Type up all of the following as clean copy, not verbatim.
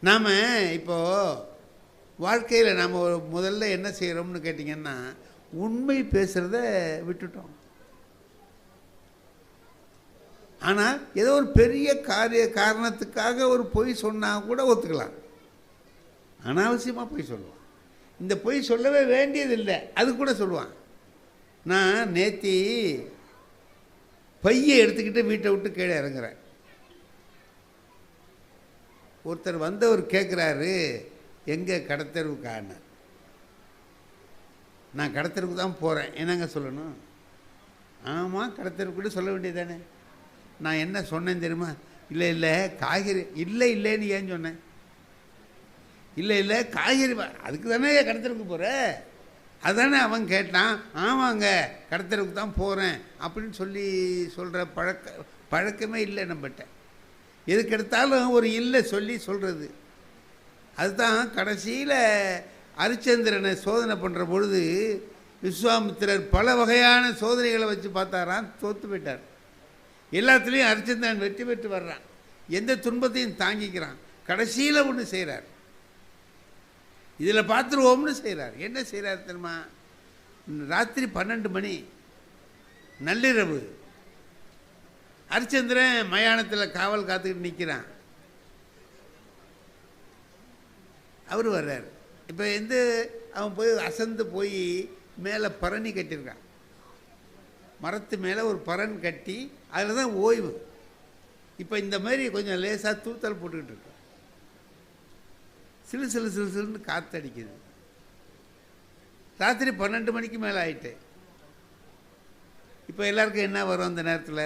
நாம் இப்போ வாழ்க்கையில் நாம் முதல்ல என்ன செய்கிறோம்னு கேட்டிங்கன்னா, உண்மை பேசுகிறத விட்டுட்டோம். ஆனால் ஏதோ ஒரு பெரிய காரணத்துக்காக ஒரு பொய் சொன்னால் கூட ஒத்துக்கலாம். அனாவசியமாக பொய் சொல்லுவான். இந்த பொய் சொல்லவே வேண்டியதில்லை, அது கூட சொல்லுவான். நான் நேத்தி பையை எடுத்துக்கிட்டு வீட்டை விட்டு கீழே இறங்குறேன். ஒருத்தர் வந்தவர் கேட்குறாரு, எங்கே கடத்தெருவுக்கான? நான் கடத்தெருவுக்கு தான் போகிறேன். என்னங்க சொல்லணும்? ஆமாம், கடத்தெருவுக்கு சொல்ல வேண்டியது தானே. நான் என்ன சொன்னேன் தெரியுமா? இல்லை இல்லை காய்கறி இல்லைன்னு ஏன் சொன்னேன்? இல்லை காய்கறி அதுக்கு தானே கடத்தெருவுக்கு போகிற, அதுதானே அவன் கேட்டான். ஆமாங்க, கடத்தெருவுக்கு தான் போகிறேன் அப்படின்னு சொல்கிற பழக்கமே இல்லை நம்மகிட்ட. எதுக்கு எடுத்தாலும் ஒரு இல்லை சொல்கிறது. அதுதான் கடைசியில் அரிச்சந்திரனை சோதனை பண்ணுற பொழுது விஸ்வாமித்திரர் பல வகையான சோதனைகளை வச்சு பார்த்தாராம், தோற்று போயிட்டார். எல்லாத்துலேயும் அரிச்சந்திரன் வெற்றி பெற்று வர்றான், எந்த துன்பத்தையும் தாங்கிக்கிறான். கடைசியில் ஒன்று செய்கிறார், இதில் பார்த்துருவோம்னு செய்கிறார். என்ன செய்கிறார் தெரியுமா? ராத்திரி 12 மணி நள்ளிரவு, அரிச்சந்திரன் மயானத்தில் காவல் காத்துக்கிட்டு நிற்கிறான். அவர் வர்றார். இப்போ அவன் போய் அசந்து போய் மேலே பரணி கட்டியிருக்கான். மரத்து மேலே ஒரு பரண் கட்டி அதில் தான் ஓய்வு. இப்போ இந்த மாதிரி கொஞ்சம் லேசாக தூத்தல் போட்டுக்கிட்டு இருக்கு. சிலுன்னு காற்றடிக்குது. ராத்திரி 12 மணிக்கு மேலே ஆயிட்டு. இப்போ எல்லாருக்கும் என்ன வரும்? அந்த நேரத்தில்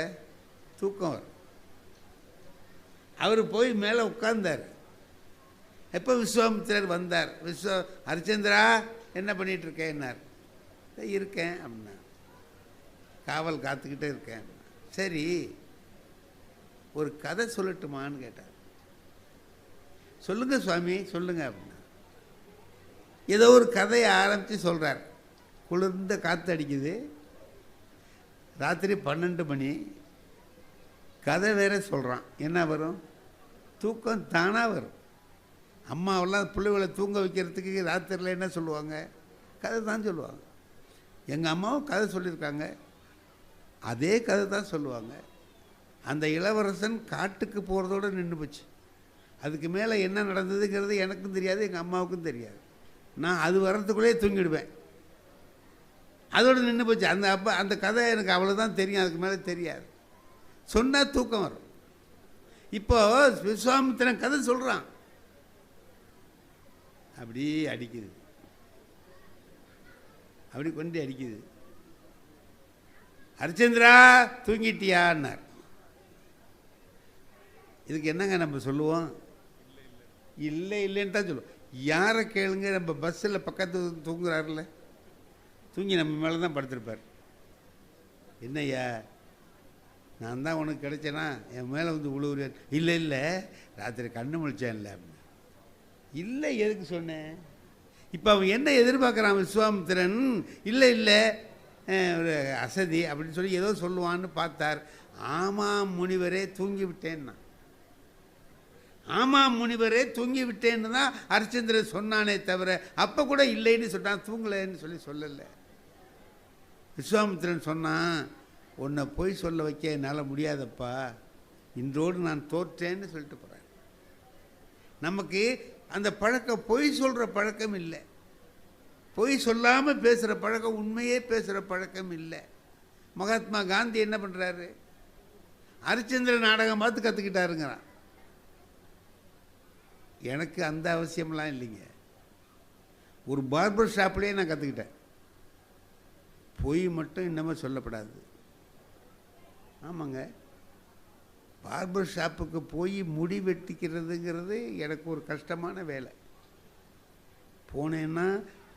தூக்கம் வரும். அவர் போய் மேலே உட்கார்ந்தார். எப்போ விஸ்வாமித்திரர் வந்தார். ஹரிச்சந்திரா என்ன பண்ணிகிட்டு இருக்கேன்னார். இருக்கேன் அப்படின்னா. காவல் காத்துக்கிட்டே இருக்கேன். சரி, ஒரு கதை சொல்லட்டுமான்னு கேட்டார். சொல்லுங்க சுவாமி, சொல்லுங்க அப்படின்னா. ஏதோ ஒரு கதையை ஆரம்பித்து சொல்கிறார். குளிர்ந்த காற்று அடிக்குது, ராத்திரி 12 மணி, கதை வேற சொல்கிறான். என்ன வரும்? தூக்கம் தானாக வரும். அம்மாவெல்லாம் பிள்ளைகளை தூங்க வைக்கிறதுக்கு ராத்திரியில் என்ன சொல்லுவாங்க? கதை தான் சொல்லுவாங்க. எங்கள் அம்மாவும் கதை சொல்லியிருக்காங்க, அதே கதை தான் சொல்லுவாங்க. அந்த இளவரசன் காட்டுக்கு போகிறதோடு நின்று போச்சு. அதுக்கு மேலே என்ன நடந்ததுங்கிறது எனக்கும் தெரியாது, எங்கள் அம்மாவுக்கும் தெரியாது. நான் அது வர்றதுக்குள்ளேயே தூங்கிடுவேன். அதோடு நின்று போச்சு. அந்த கதை எனக்கு அவ்வளோதான் தெரியும், அதுக்கு மேலே தெரியாது. சொன்னால் தூக்கம் வரும். இப்போ விஸ்வாமித்திரன் கதை சொல்கிறான், அப்படி அடிக்குது, அப்படி கொண்டு அடிக்குது. ஹரிச்சந்திரா தூங்கிட்டியான்னார். இதுக்கு என்னங்க நம்ம சொல்லுவோம்? இல்லைன்னு தான் சொல்லுவோம். யாரை கேளுங்க, நம்ம பஸ்ஸில் பக்கத்து தூங்குறாருல, தூங்கி நம்ம மேலே தான் படுத்திருப்பார். என்னய்யா, நான் தான் உனக்கு கிடைச்சேனா, என் மேலே வந்து உழுவுறேன். இல்லை ராத்திரி கண்ணு முழிச்சேன்ல அப்படின்னு. இல்லை எதுக்கு சொன்னேன்? இப்போ அவன் என்ன எதிர்பார்க்குறான் விஸ்வாமித்திரன்? இல்லை ஒரு அசதி அப்படின்னு சொல்லி ஏதோ சொல்லுவான்னு பார்த்தார். ஆமாம் முனிவரே தூங்கி விட்டேன்னா. ஆமாம் முனிவரே தூங்கி விட்டேன்னு தான் ஹரிச்சந்திரன் சொன்னானே தவிர அப்போ கூட இல்லைன்னு சொன்னான், தூங்கலைன்னு சொல்லலை. விஸ்வாமித்திரன் சொன்னான், உன்னை பொய் சொல்ல வைக்க என்னால் முடியாதப்பா, இன்றோடு நான் தோற்றேன்னு சொல்லிட்டு போகிறேன். நமக்கு அந்த பழக்கம், பொய் சொல்கிற பழக்கம் இல்லை, பொய் சொல்லாமல் பேசுகிற பழக்கம், உண்மையே பேசுகிற பழக்கம் இல்லை. மகாத்மா காந்தி என்ன பண்ணுறாரு? ஹரிச்சந்திர நாடகம் பார்த்து கற்றுக்கிட்டாருங்கிறான். எனக்கு அந்த அவசியம்லாம் இல்லைங்க. ஒரு பார்பர் ஷாப்லேயே நான் கற்றுக்கிட்டேன், பொய் மட்டும் இன்னமும் சொல்லப்படாது. ஆமாங்க, பார்பர் ஷாப்புக்கு போய் முடி வெட்டிக்கிறதுங்கிறது எனக்கு ஒரு கஷ்டமான வேலை. போனேன்னா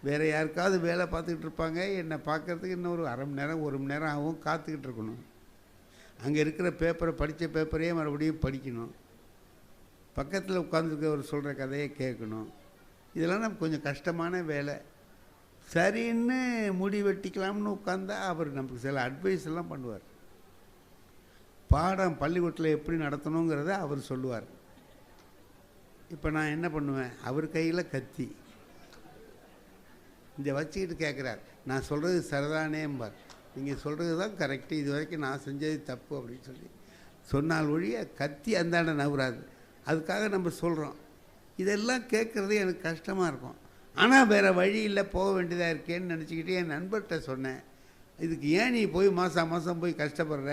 வேறு யாருக்காவது வேலை பார்த்துக்கிட்டு இருப்பாங்க, என்னை பார்க்குறதுக்கு இன்னும் ஒரு 1/2 மணி நேரம் 1 மணி நேரம் ஆகும், காத்துக்கிட்டு இருக்கணும். அங்கே இருக்கிற பேப்பரை, படித்த பேப்பரையே மறுபடியும் படிக்கணும், பக்கத்தில் உட்காந்துருக்கவர் சொல்கிற கதையை கேட்கணும். இதெல்லாம் நமக்கு கொஞ்சம் கஷ்டமான வேலை. சரின்னு முடி வெட்டிக்கலாம்னு உட்காந்தா அவர் நமக்கு சில அட்வைஸ் எல்லாம் பண்ணுவார். பாடம் பள்ளிக்கூடத்தில் எப்படி நடத்தணுங்கிறத அவர் சொல்லுவார். இப்போ நான் என்ன பண்ணுவேன், அவர் கையில் கத்தி இந்த வச்சுக்கிட்டு கேட்குறார், நான் சொல்கிறது சரிதானேம்பார். நீங்கள் சொல்கிறது தான் கரெக்டு, இது வரைக்கும் நான் செஞ்சது தப்பு அப்படின்னு சொல்லி சொன்னால் ஒழிய கத்தி அந்தாண்ட நவராது. அதுக்காக நம்ம சொல்கிறோம். இதெல்லாம் கேட்குறது எனக்கு கஷ்டமாக இருக்கும். ஆனால் வேறு வழி இல்லை, போக வேண்டியதாக இருக்கேன்னு நினச்சிக்கிட்டு என் நண்பர்கிட்ட சொன்னேன், இதுக்கு ஏன் நீ போய் மாதம் மாதம் போய் கஷ்டப்படுற,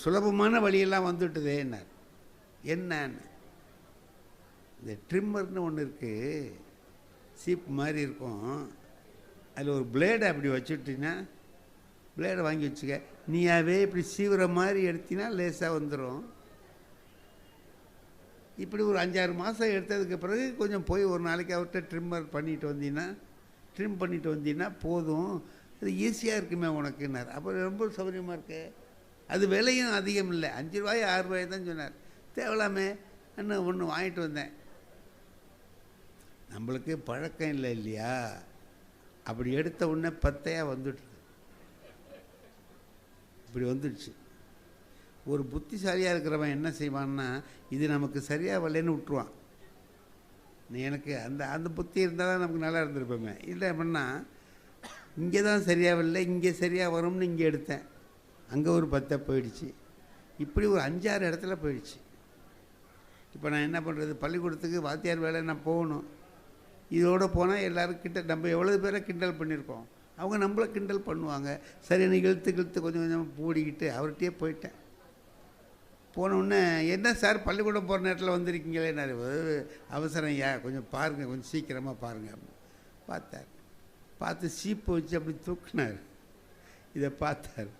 சுலபமான வழியெல்லாம் வந்துட்டுதேன்னார். என்னன்னு, இந்த ட்ரிம்மர்னு ஒன்று இருக்குது, சீப் மாதிரி இருக்கும், அதில் ஒரு பிளேடை அப்படி வச்சுட்டிங்கன்னா, பிளேடை வாங்கி வச்சுக்க, நீயாவே இப்படி சீவிர மாதிரி எடுத்தினா லேசாக வந்துடும். இப்படி ஒரு 5-6 மாதம் எடுத்ததுக்கு பிறகு கொஞ்சம் போய் ஒரு நாளைக்கு அவர்கிட்ட ட்ரிம் பண்ணிட்டு வந்தீங்கன்னா போதும், அது ஈஸியாக இருக்குமே உனக்குன்னார். அப்புறம் ரொம்ப சௌகரியமாக இருக்கு, அது விலையும் அதிகம் இல்லை, 5 ரூபாய் 6 ரூபாய் தான் சொன்னார். தேவலாமே இன்னும் ஒன்று வாங்கிட்டு வந்தேன். நம்மளுக்கு பழக்கம் இல்லை இல்லையா, அப்படி எடுத்த உடனே பத்தையாக வந்துடுது, இப்படி வந்துடுச்சு. ஒரு புத்திசாலியாக இருக்கிறவன் என்ன செய்வான்னா, இது நமக்கு சரியாக வரலன்னு விட்டுருவான். எனக்கு அந்த புத்தி இருந்தால் தான் நமக்கு நல்லா இருந்திருப்போமே. இல்லை அப்படின்னா இங்கே தான் சரியாக வரல, இங்கே சரியாக வரும்னு இங்கே எடுத்தேன், அங்கே ஒரு 10 போயிடுச்சு. இப்படி ஒரு 5-6 இடத்துல போயிடுச்சு. இப்போ நான் என்ன பண்ணுறது, பள்ளிக்கூடத்துக்கு வாத்தியார் வேலை நான் போகணும். இதோடு போனால் எல்லோரும் நம்ம எவ்வளோ பேரை கிண்டல் பண்ணியிருக்கோம், அவங்க நம்மளை கிண்டல் பண்ணுவாங்க. சரி, எனக்கு இழுத்து கொஞ்சம் கொஞ்சம் பூடிக்கிட்டு அவர்கிட்டயே போயிட்டேன். போனவுடனே, என்ன சார் பள்ளிக்கூடம் போகிற நேரத்தில் வந்திருக்கீங்களே, நான் அவசரம் ஐயா, கொஞ்சம் பாருங்கள், கொஞ்சம் சீக்கிரமாக பாருங்கள். பார்த்தார், பார்த்து சீப்பை வச்சு அப்படி தூக்குனார். இதை பார்த்தார்,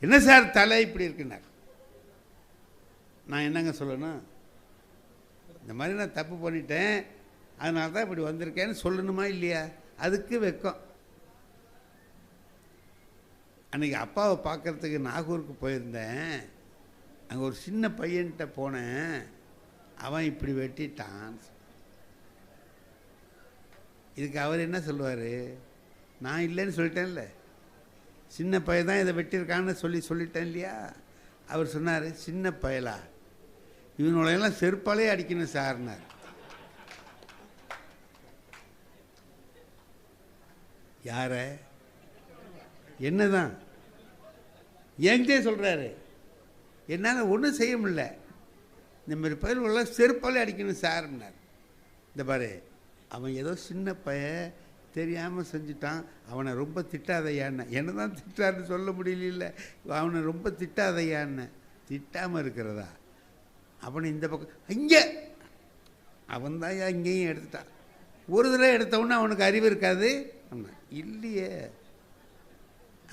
என்ன சார் தலை இப்படி இருக்குனார். நான் என்னங்க சொல்லணும், இந்த மாதிரி நான் தப்பு பண்ணிட்டேன், அதனால தான் இப்படி வந்திருக்கேன்னு சொல்லணுமா இல்லையா? அதுக்கு வெக்கம். அன்றைக்கி அப்பாவை பார்க்குறதுக்கு நாகூருக்கு போயிருந்தேன். அங்கே ஒரு சின்ன பையன்கிட்ட போனேன், அவன் இப்படி வெட்டிட்டான். இதுக்கு அவர் என்ன சொல்லுவார், நான் இல்லைன்னு சொல்லிட்டேன்ல, சின்ன பையன் தான் இதை வெட்டியிருக்கான்னு சொல்லிட்டேன் இல்லையா. அவர் சொன்னார், சின்ன பயலா, இவனோடையெல்லாம் செருப்பாலே அடிக்கணும் சார்னார். யார என்னதான் என்கிட்டே சொல்கிறாரு, என்னால் ஒன்றும் செய்ய முடியல, இந்த மாதிரி பயிர்களெல்லாம் செருப்பாலே அடிக்கணும் சார்னார். இந்த பாரு, அவன் ஏதோ சின்ன பையன் தெரியாமல் செஞ்சுட்டான், அவனை ரொம்ப திட்டாதையான்னு. என்ன தான் திட்டான்னு சொல்ல முடியல, அவனை ரொம்ப திட்டாதையான்னு. திட்டாமல் இருக்கிறதா, அவனை இந்த பக்கம் இங்கே அவன் தான் இங்கேயும் எடுத்துட்டான். ஒரு தடவை எடுத்தவொன்னே அவனுக்கு அறிவு இருக்காது இல்லையே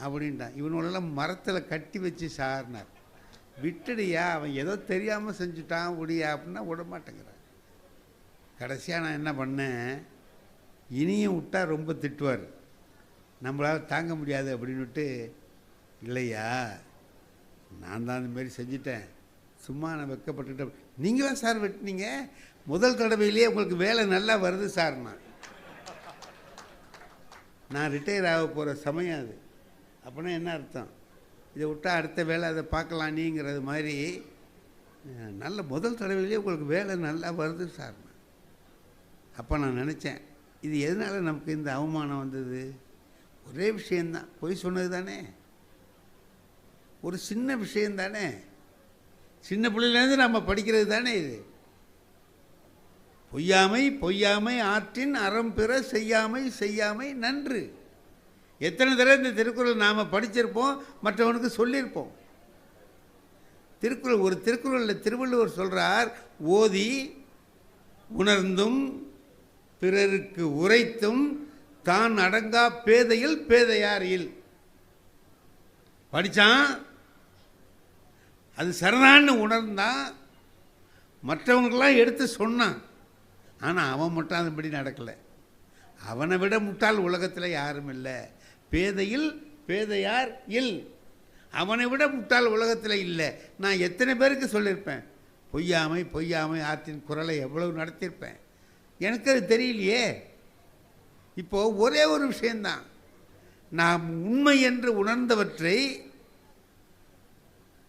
அப்படின்ட்டான். இவனோடலாம் மரத்தில் கட்டி வச்சு சார்னார். விட்டுடியா, அவன் ஏதோ தெரியாமல் செஞ்சுட்டான் விடியா அப்படின்னா விட மாட்டேங்கிறான். கடைசியாக நான் என்ன பண்ணேன், இனியும் விட்டால் ரொம்ப திட்டுவார், நம்மளால் தாங்க முடியாது அப்படின்னுட்டு, இல்லையா நான் தான் இந்த மாதிரி செஞ்சுட்டேன், சும்மா நான் வெக்கப்பட்டுட்டேன். நீங்களா சார் வெட்டினீங்க, முதல் தடவையிலேயே உங்களுக்கு வேலை நல்லா வருது சார்னா. நான் ரிட்டையர் ஆக போகிற சமயம் அது. அப்படின்னா என்ன அர்த்தம், இதை விட்டால் அடுத்த வேலை அதை பார்க்கலாம் நீங்கிறது மாதிரி, நல்ல முதல் தடவையிலேயே உங்களுக்கு வேலை நல்லா வருது சார்னா. அப்போ நான் நினச்சேன், இது எதனால் நமக்கு இந்த அவமானம் வந்தது? ஒரே விஷயந்தான், பொய் சொன்னது தானே, ஒரு சின்ன விஷயந்தானே, சின்ன பிள்ளையிலேருந்து நம்ம படிக்கிறது தானே இது. பொய்யாமை ஆற்றின் அறம் பிற செய்யாமை நன்று. எத்தனை தடவை இந்த திருக்குறள் நாம் படிச்சிருப்போம், மற்றவனுக்கு சொல்லியிருப்போம். திருக்குறள், ஒரு திருக்குறளில் திருவள்ளுவர் சொல்கிறார், ஓதி உணர்ந்தும் பிறருக்கு உரைத்தும் தான் அடங்கா பேதையில் பேதையார் இல். படித்தான், அது சரிதான்னு உணர்ந்தான், மற்றவங்களாம் எடுத்து சொன்னான். ஆனால் அவன் மட்டும் அதுபடி நடக்கலை. அவனை விட முட்டாள் உலகத்தில் யாரும் இல்லை. பேதையில் பேதையார் இல், அவனை விட முட்டாள் உலகத்தில் இல்லை. நான் எத்தனை பேருக்கு சொல்லியிருப்பேன், பொய்யாமை ஆற்றின் குரலை எவ்வளவு நடத்தியிருப்பேன். எனக்கு அது தெரியலையே. இப்போது ஒரே ஒரு விஷயந்தான், நாம் உண்மை என்று உணர்ந்தவற்றை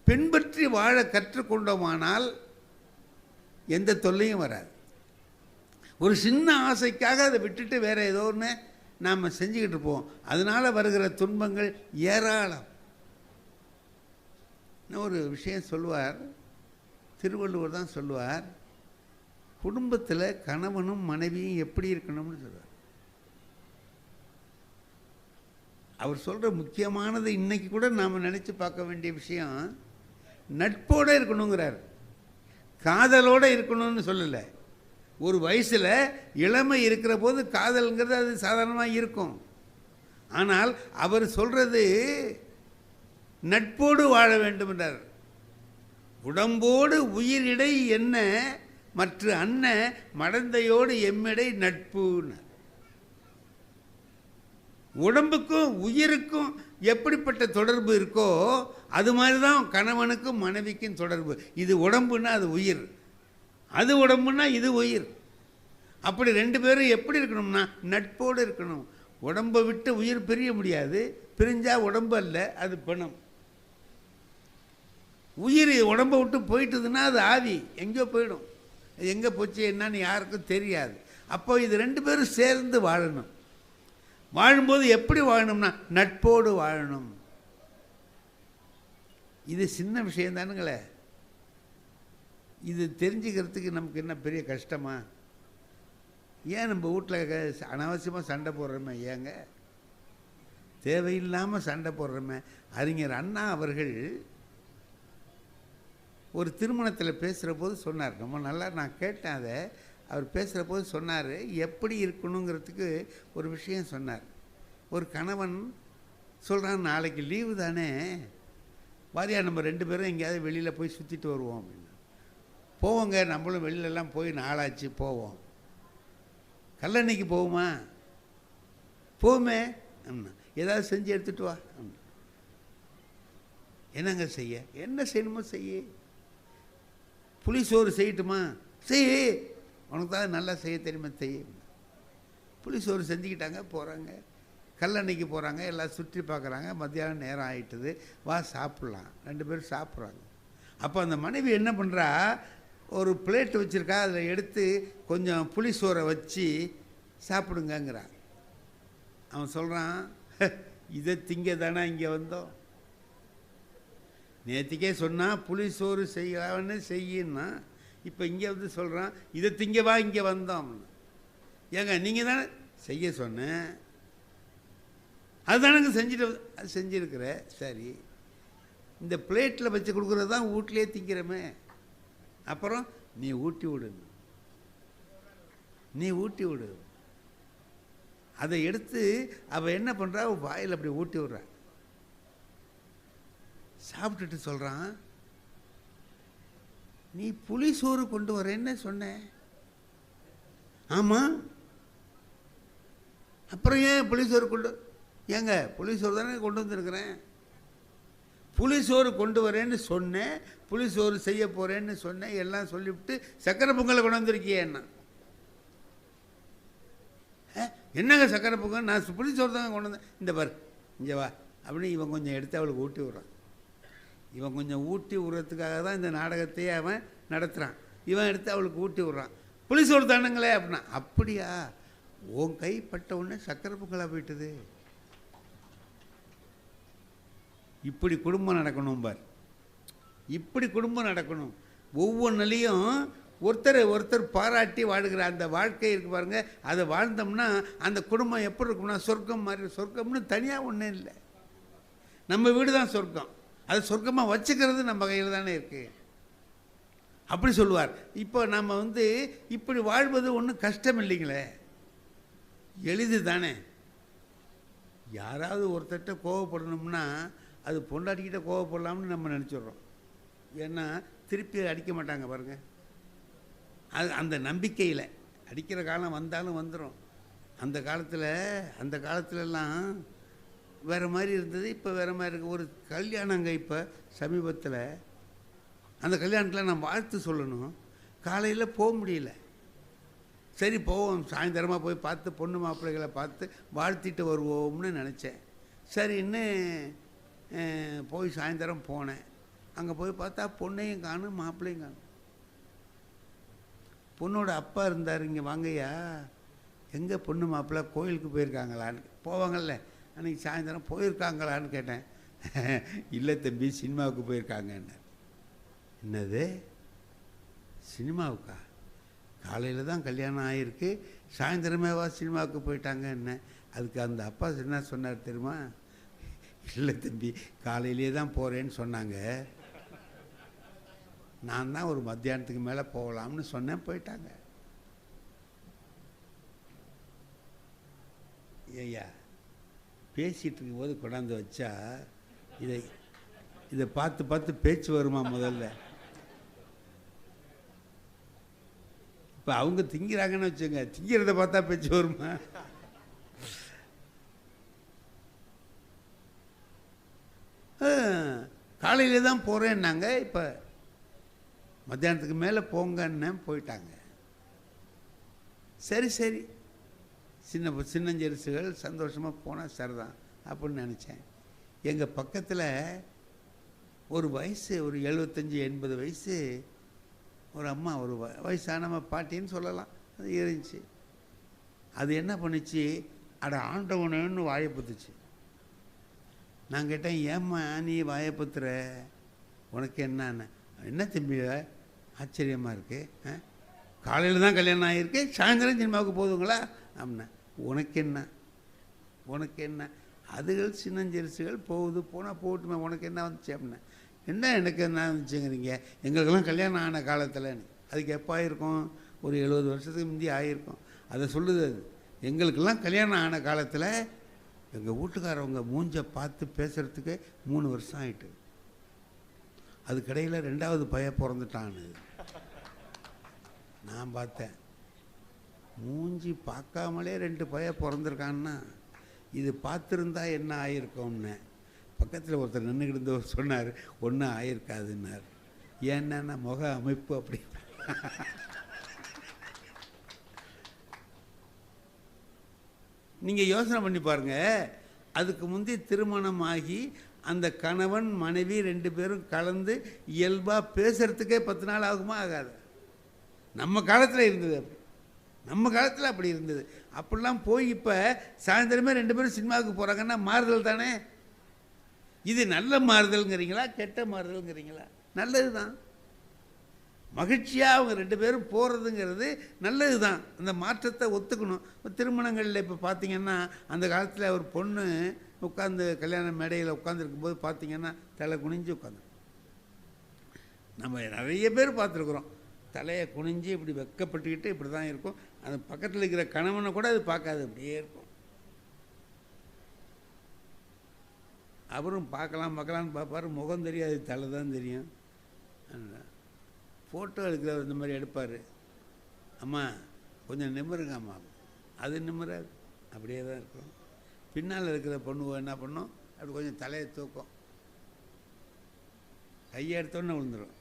பின்பற்றி வாழ கற்றுக்கொண்டோமானால் எந்த தொல்லையும் வராது. ஒரு சின்ன ஆசைக்காக அதை விட்டுட்டு வேறு ஏதோ ஒன்று நாம் செஞ்சுக்கிட்டு இருப்போம். அதனால் வருகிற துன்பங்கள் ஏராளம். ஒரு விஷயம் சொல்லுவார், திருவள்ளுவர் தான் சொல்லுவார், குடும்பத்தில் கணவனும் மனைவியும் எப்படி இருக்கணும்னு சொல்லுவார். அவர் சொல்கிற முக்கியமானது இன்றைக்கி கூட நாம் நினச்சி பார்க்க வேண்டிய விஷயம், நட்போடு இருக்கணுங்கிறார். காதலோடு இருக்கணும்னு சொல்லலை. ஒரு வயசில் இளமை இருக்கிற போது காதல்ங்கிறது அது சாதாரணமாக இருக்கும். ஆனால் அவர் சொல்கிறது நட்போடு வாழ வேண்டும் என்றார். உடம்போடு உயிரிடை என்ன மற்ற அன்ன மடந்தையோடு எம்மிடை நட்புன்னு. உடம்புக்கும் உயிருக்கும் எப்படிப்பட்ட தொடர்பு இருக்கோ அது மாதிரி தான் கணவனுக்கும் மனைவிக்கும் தொடர்பு. இது உடம்புன்னா அது உயிர், அது உடம்புன்னா இது உயிர். அப்படி ரெண்டு பேரும் எப்படி இருக்கணும்னா நட்போடு இருக்கணும். உடம்பை விட்டு உயிர் பிரிய முடியாது, பிரிஞ்சால் உடம்பு அல்ல, அது பணம். உயிர் உடம்பை விட்டு போயிட்டுதுன்னா அது ஆவி, எங்கேயோ போயிடும். எங்கே போச்சு என்னன்னு யாருக்கும் தெரியாது. அப்போ இது ரெண்டு பேரும் சேர்ந்து வாழணும். வாழும்போது எப்படி வாழணும்னா நட்போடு வாழணும். இது சின்ன விஷயம் தானுங்களே. இது தெரிஞ்சுக்கிறதுக்கு நமக்கு என்ன பெரிய கஷ்டமா? ஏன் நம்ம வீட்டில் அனாவசியமாக சண்டை போடுறோமே? ஏங்க தேவையில்லாமல் சண்டை போடுறோமே? அறிஞர் அண்ணா அவர்கள் ஒரு திருமணத்தில் பேசுகிற போது சொன்னார், ரொம்ப நல்லா நான் கேட்டேன் அதை. அவர் பேசுகிற போது சொன்னார், எப்படி இருக்கணுங்கிறதுக்கு ஒரு விஷயம் சொன்னார். ஒரு கணவன் சொல்கிறான், நாளைக்கு லீவு தானே, வாரியா நம்ம ரெண்டு பேரும் எங்கேயாவது வெளியில் போய் சுற்றிட்டு வருவோம் அப்படின்னு. போவோங்க, நம்மளும் வெளியிலலாம் போய் நாளாச்சு, போவோம். கல்லணைக்கு போவோமா? போவோமே. ஏதாவது செஞ்சு எடுத்துகிட்டு வா. என்னங்க செய்ய? என்ன செய்யணுமோ செய்ய. புளிசோறு செய்யட்டுமா? செய்ய, உனக்கு தான் நல்லா செய்ய தெரியுமா, செய்ய. புளிசோறு செஞ்சுக்கிட்டாங்க, போகிறாங்க. கல்லணைக்கு போகிறாங்க, எல்லாம் சுற்றி பார்க்குறாங்க. மத்தியானம் நேரம் ஆகிட்டுது, வா சாப்பிட்லாம். ரெண்டு பேரும் சாப்பிட்றாங்க. அப்போ அந்த மனைவி என்ன பண்ணுறா, ஒரு பிளேட் வச்சுருக்கா, அதில் எடுத்து கொஞ்சம் புளிசோரை வச்சு சாப்பிடுங்கிறான். அவன் சொல்கிறான், இதை திங்க தானே இங்கே வந்தோம். நேற்றுக்கே சொன்னால் புளிசோறு செய்யலான்னு செய்யன்னா, இப்போ இங்கே வந்து சொல்கிறான், இதை திங்கவா இங்கே வந்தோம். ஏங்க நீங்கள் தானே செய்ய சொன்னேன், அதுதானங்க செஞ்சுட்டு அது செஞ்சுருக்கிற. சரி, இந்த பிளேட்டில் வச்சு கொடுக்குறது தான் வீட்லேயே திங்கிறமே, அப்புறம் நீ ஊட்டி விடு, நீ ஊட்டி விடு. அதை எடுத்து அவள் என்ன பண்ணுறா, வாயில் அப்படி ஊட்டி விட்றா. சாப்பிட்டுட்டு சொல்கிறான், நீ புளிசோறு கொண்டு வரேன்னு சொன்ன. ஆமாம், அப்புறம் ஏன் புளிசோறு கொண்டு? ஏங்க புளிசோறு தானே கொண்டு வந்துருக்கிறேன். புளிசோறு கொண்டு வரேன்னு சொன்னேன், புளிசோறு செய்ய போகிறேன்னு சொன்னேன், எல்லாம் சொல்லிவிட்டு சக்கரை பொங்கலை கொண்டு வந்திருக்கியேன்னா. என்னங்க சக்கரை பொங்கல்? நான் புளிசோறு தாங்க கொண்டு வந்தேன். இந்த பார் இங்கே வா அப்படின்னு இவன் கொஞ்சம் எடுத்து அவளுக்கு ஊட்டி விட்றான். இவன் கொஞ்சம் ஊட்டி விடுறதுக்காக தான் இந்த நாடகத்தையே அவன் நடத்துகிறான். இவன் எடுத்து அவளுக்கு ஊட்டி விட்றான். புளிசோறு தானுங்களே அப்படின்னா. அப்படியா, உன் கை பட்ட உடனே சக்கரை பொங்கலாக போயிட்டுது. இப்படி குடும்பம் நடக்கணும் பார், இப்படி குடும்பம் நடக்கணும். ஒவ்வொன்றிலையும் ஒருத்தர் ஒருத்தர் பாராட்டி வாழுகிற அந்த வாழ்க்கை இருக்குது பாருங்க. அதை வாழ்ந்தோம்னா அந்த குடும்பம் எப்படி இருக்கும்னா சொர்க்கம் மாதிரி. சொர்க்கம்னு தனியாக ஒன்றும் இல்லை, நம்ம வீடு தான் சொர்க்கம். அது சொர்க்கமாக வச்சுக்கிறது நம்ம கையில் தானே இருக்குது. அப்படி சொல்லுவார். இப்போ நம்ம வந்து இப்படி வாழ்வது ஒன்றும் கஷ்டம் இல்லைங்களே, எளிது தானே. யாராவது ஒருத்தர்கிட்ட கோவப்படணும்னா அது பொண்டாட்டிக்கிட்ட கோவப்படலாம்னு நம்ம நினச்சிட்றோம். ஏன்னா திருப்பி அடிக்க மாட்டாங்க பாருங்கள். அது அந்த நம்பிக்கையில் அடிக்கிற காலம் வந்தாலும் வந்துடும். அந்த காலத்துலலாம் வேறு மாதிரி இருந்தது, இப்போ வேறு மாதிரி இருக்குது. ஒரு கல்யாணங்க இப்போ சமீபத்தில், அந்த கல்யாணத்தில் நான் வாழ்த்து சொல்லணும், காலையில் போக முடியல. சரி போவோம், சாயந்தரமாக போய் பார்த்து பொண்ணு மாப்பிள்ளைகளை பார்த்து வாழ்த்திட்டு வருவோம்னு நினச்சேன். சரின்னு போய் சாயந்தரம் போனேன். அங்கே போய் பார்த்தா பொண்ணையும் காணும் மாப்பிள்ளையும் காணும். பொண்ணோட அப்பா இருந்தார், இங்கே வாங்கய்யா, எங்கே பொண்ணு மாப்பிள்ளை கோயிலுக்கு போயிருக்காங்களான்னு, போவாங்கல்ல அன்றைக்கி சாயந்தரம் போயிருக்காங்களான்னு கேட்டேன். இல்லை தம்பி, சினிமாவுக்கு போயிருக்காங்கன்னு. என்னது சினிமாவுக்கா? காலையில் தான் கல்யாணம் ஆகிருக்கு, சாயந்தரமேவா சினிமாவுக்கு போயிட்டாங்க என்ன? அதுக்கு அந்த அப்பா என்ன சொன்னார் தெரியுமா? இல்லை தம்பி, காலையிலே தான் போகிறேன்னு சொன்னாங்க, நான் தான் ஒரு மத்தியானத்துக்கு மேலே போகலாம்னு சொன்னேன், போயிட்டாங்க. ஐயா பேசிகிட்டு இருக்கும்போது கொண்டாந்து வச்சா இதை பார்த்து பார்த்து பேச்சு வருமா முதல்ல? இப்போ அவங்க திங்கிறாங்கன்னு வச்சுங்க, திங்கிறத பார்த்தா பேச்சு வருமா? காலையில் தான் போகிறேன்னாங்க, இப்போ மத்தியானத்துக்கு மேலே போங்கன்னு போயிட்டாங்க. சரி சரி, சின்னஞ்செருசுகள் சந்தோஷமாக போனால் சரிதான் அப்படின்னு நினச்சேன். எங்கள் பக்கத்தில் ஒரு வயசு, ஒரு 75-80 வயசு ஒரு அம்மா, ஒரு வயசான பாட்டின்னு சொல்லலாம், அது இருந்துச்சு. அது என்ன பண்ணிச்சு, அட ஆண்டவனு வாயை பத்துச்சு. நான் கேட்டேன், ஏம்மா நீ வாயை பத்துற, உனக்கு என்னன்னு? என்ன தம்பி ஆச்சரியமாக இருக்குது, காலையில் தான் கல்யாணம் ஆகிருக்கு, சாயந்தரம் சினிமாவுக்கு போதுங்களா அப்படின்னா. உனக்கு என்ன, உனக்கு என்ன, அதுகள் சின்னஞ்சிறுசுகள் போகுது, போனால் போட்டுமே, உனக்கு என்ன வந்துச்சு அப்படின்னா. என்ன எனக்கு என்ன வந்துச்சுங்கிறீங்க, எங்களுக்கெல்லாம் கல்யாணம் ஆன காலத்தில், அதுக்கு எப்போ ஆகிருக்கும், ஒரு 70 வருஷத்துக்கு முந்தி ஆகிருக்கும். அதை சொல்லுது அது. எங்களுக்கெல்லாம் கல்யாணம் ஆன காலத்தில் எங்கள் வீட்டுக்காரவங்க மூஞ்சை பார்த்து பேசுகிறதுக்கு 3 வருஷம் ஆகிட்டு, அதுக்கடையில் 2வது பையன் பிறந்துட்டான்னு நான் பார்த்தேன். மூஞ்சி பார்க்காமலே 2 பையன் பிறந்திருக்கான்னா இது பார்த்துருந்தா என்ன ஆகிருக்கோம்னு பக்கத்தில் ஒருத்தர் நின்றுக்கிட்டு இருந்தவர் சொன்னார், ஒன்றும் ஆகிருக்காதுன்னார். ஏன்னா முக அமைப்பு அப்படி. நீங்கள் யோசனை பண்ணி பாருங்கள், அதுக்கு முந்தைய திருமணமாகி அந்த கணவன் மனைவி 2 பேரும் கலந்து இயல்பாக பேசுகிறதுக்கே 10 நாள் ஆகுமா? ஆகாது. நம்ம காலத்தில் இருந்தது அப்படி, நம்ம காலத்தில் அப்படி இருந்தது. அப்படிலாம் போய் இப்போ சாயந்தரமே 2 பேரும் சினிமாவுக்கு போகிறாங்கன்னா மாறுதல் தானே. இது நல்ல மாறுதல்ங்கிறீங்களா கெட்ட மாறுதல்ங்கிறீங்களா? நல்லது தான். மகிழ்ச்சியாக அவங்க 2 பேரும் போகிறதுங்கிறது நல்லது தான். அந்த மாற்றத்தை ஒத்துக்கணும். திருமணங்களில் இப்போ பார்த்திங்கன்னா அந்த காலத்தில் ஒரு பொண்ணு உட்காந்து கல்யாண மேடையில் உட்காந்துருக்கும்போது பார்த்திங்கன்னா தலை குனிஞ்சு உட்காந்து, நம்ம நிறைய பேர் பார்த்துருக்குறோம், தலையை குனிஞ்சு இப்படி வெக்கப்பட்டுக்கிட்டு இப்படி தான் இருக்கும். அந்த பக்கத்தில் இருக்கிற கணவனை கூட அது பார்க்காது, அப்படியே இருக்கும். அவரும் பார்க்கலான்னு பார்ப்பார், முகம் தெரியாது, தலை தான் தெரியும். ஃபோட்டோ எடுக்கிறவர் இந்த மாதிரி எடுப்பார், அம்மா கொஞ்சம் நிமிருங்க அம்மா, அது நிமிராது, அப்படியே தான் இருக்கும். பின்னால் இருக்கிற பொண்ணு என்ன பண்ணும், அப்படி கொஞ்சம் தலையை தூக்கும், கையை எடுத்தோன்னே விழுந்துடும்.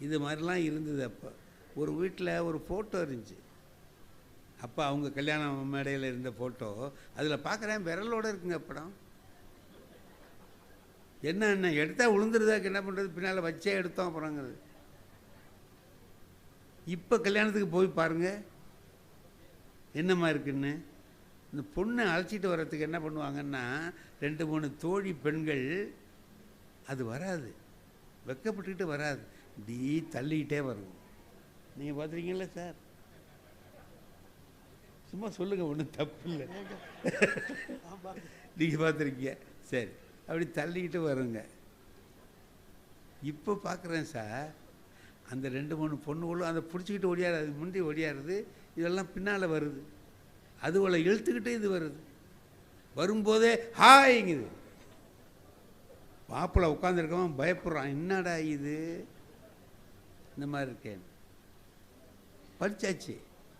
இது மாதிரிலாம் இருந்தது. அப்போ ஒரு வீட்டில் ஒரு ஃபோட்டோ இருந்துச்சு, அப்போ அவங்க கல்யாண மேடையில் இருந்த ஃபோட்டோ. அதில் பார்க்குறேன் விரலோடு இருக்குங்க படம். என்ன எடுத்தால் விழுந்துருதாக்கு என்ன பண்ணுறது, பின்னால் வச்சே எடுத்தோம் அப்புறங்கிறது. இப்போ கல்யாணத்துக்கு போய் பாருங்கள் என்னம்மா இருக்குன்னு. இந்த பொண்ணை அழைச்சிட்டு வர்றதுக்கு என்ன பண்ணுவாங்கன்னா 2-3 தோழி பெண்கள், அது வராது, வெக்கப்பட்டுக்கிட்டு வராது, இப்படி தள்ளிக்கிட்டே வரும். நீங்கள் பார்த்துருக்கீங்களா சார்? சும்மா சொல்லுங்கள், ஒன்றும் தப்பு இல்லை. நீங்கள் பார்த்துருக்கீங்க, சரி. அப்படி தள்ளிக்கிட்டு வருங்க. இப்போ பார்க்குறேன் சார், அந்த 2-3 பொண்ணுகளும் அதை பிடிச்சிக்கிட்டு ஓடியாரு, அது முந்தி ஓடியாருது, இதெல்லாம் பின்னால் வருது, அதுவளை இழுத்துக்கிட்டு இது வருது. வரும்போதே ஹாய்ங்குது. மாப்பிள்ளை உட்காந்துருக்கவன் பயப்படுறான், என்னடா இது இந்த மாதிரி இருக்கேன். படித்தாச்சு,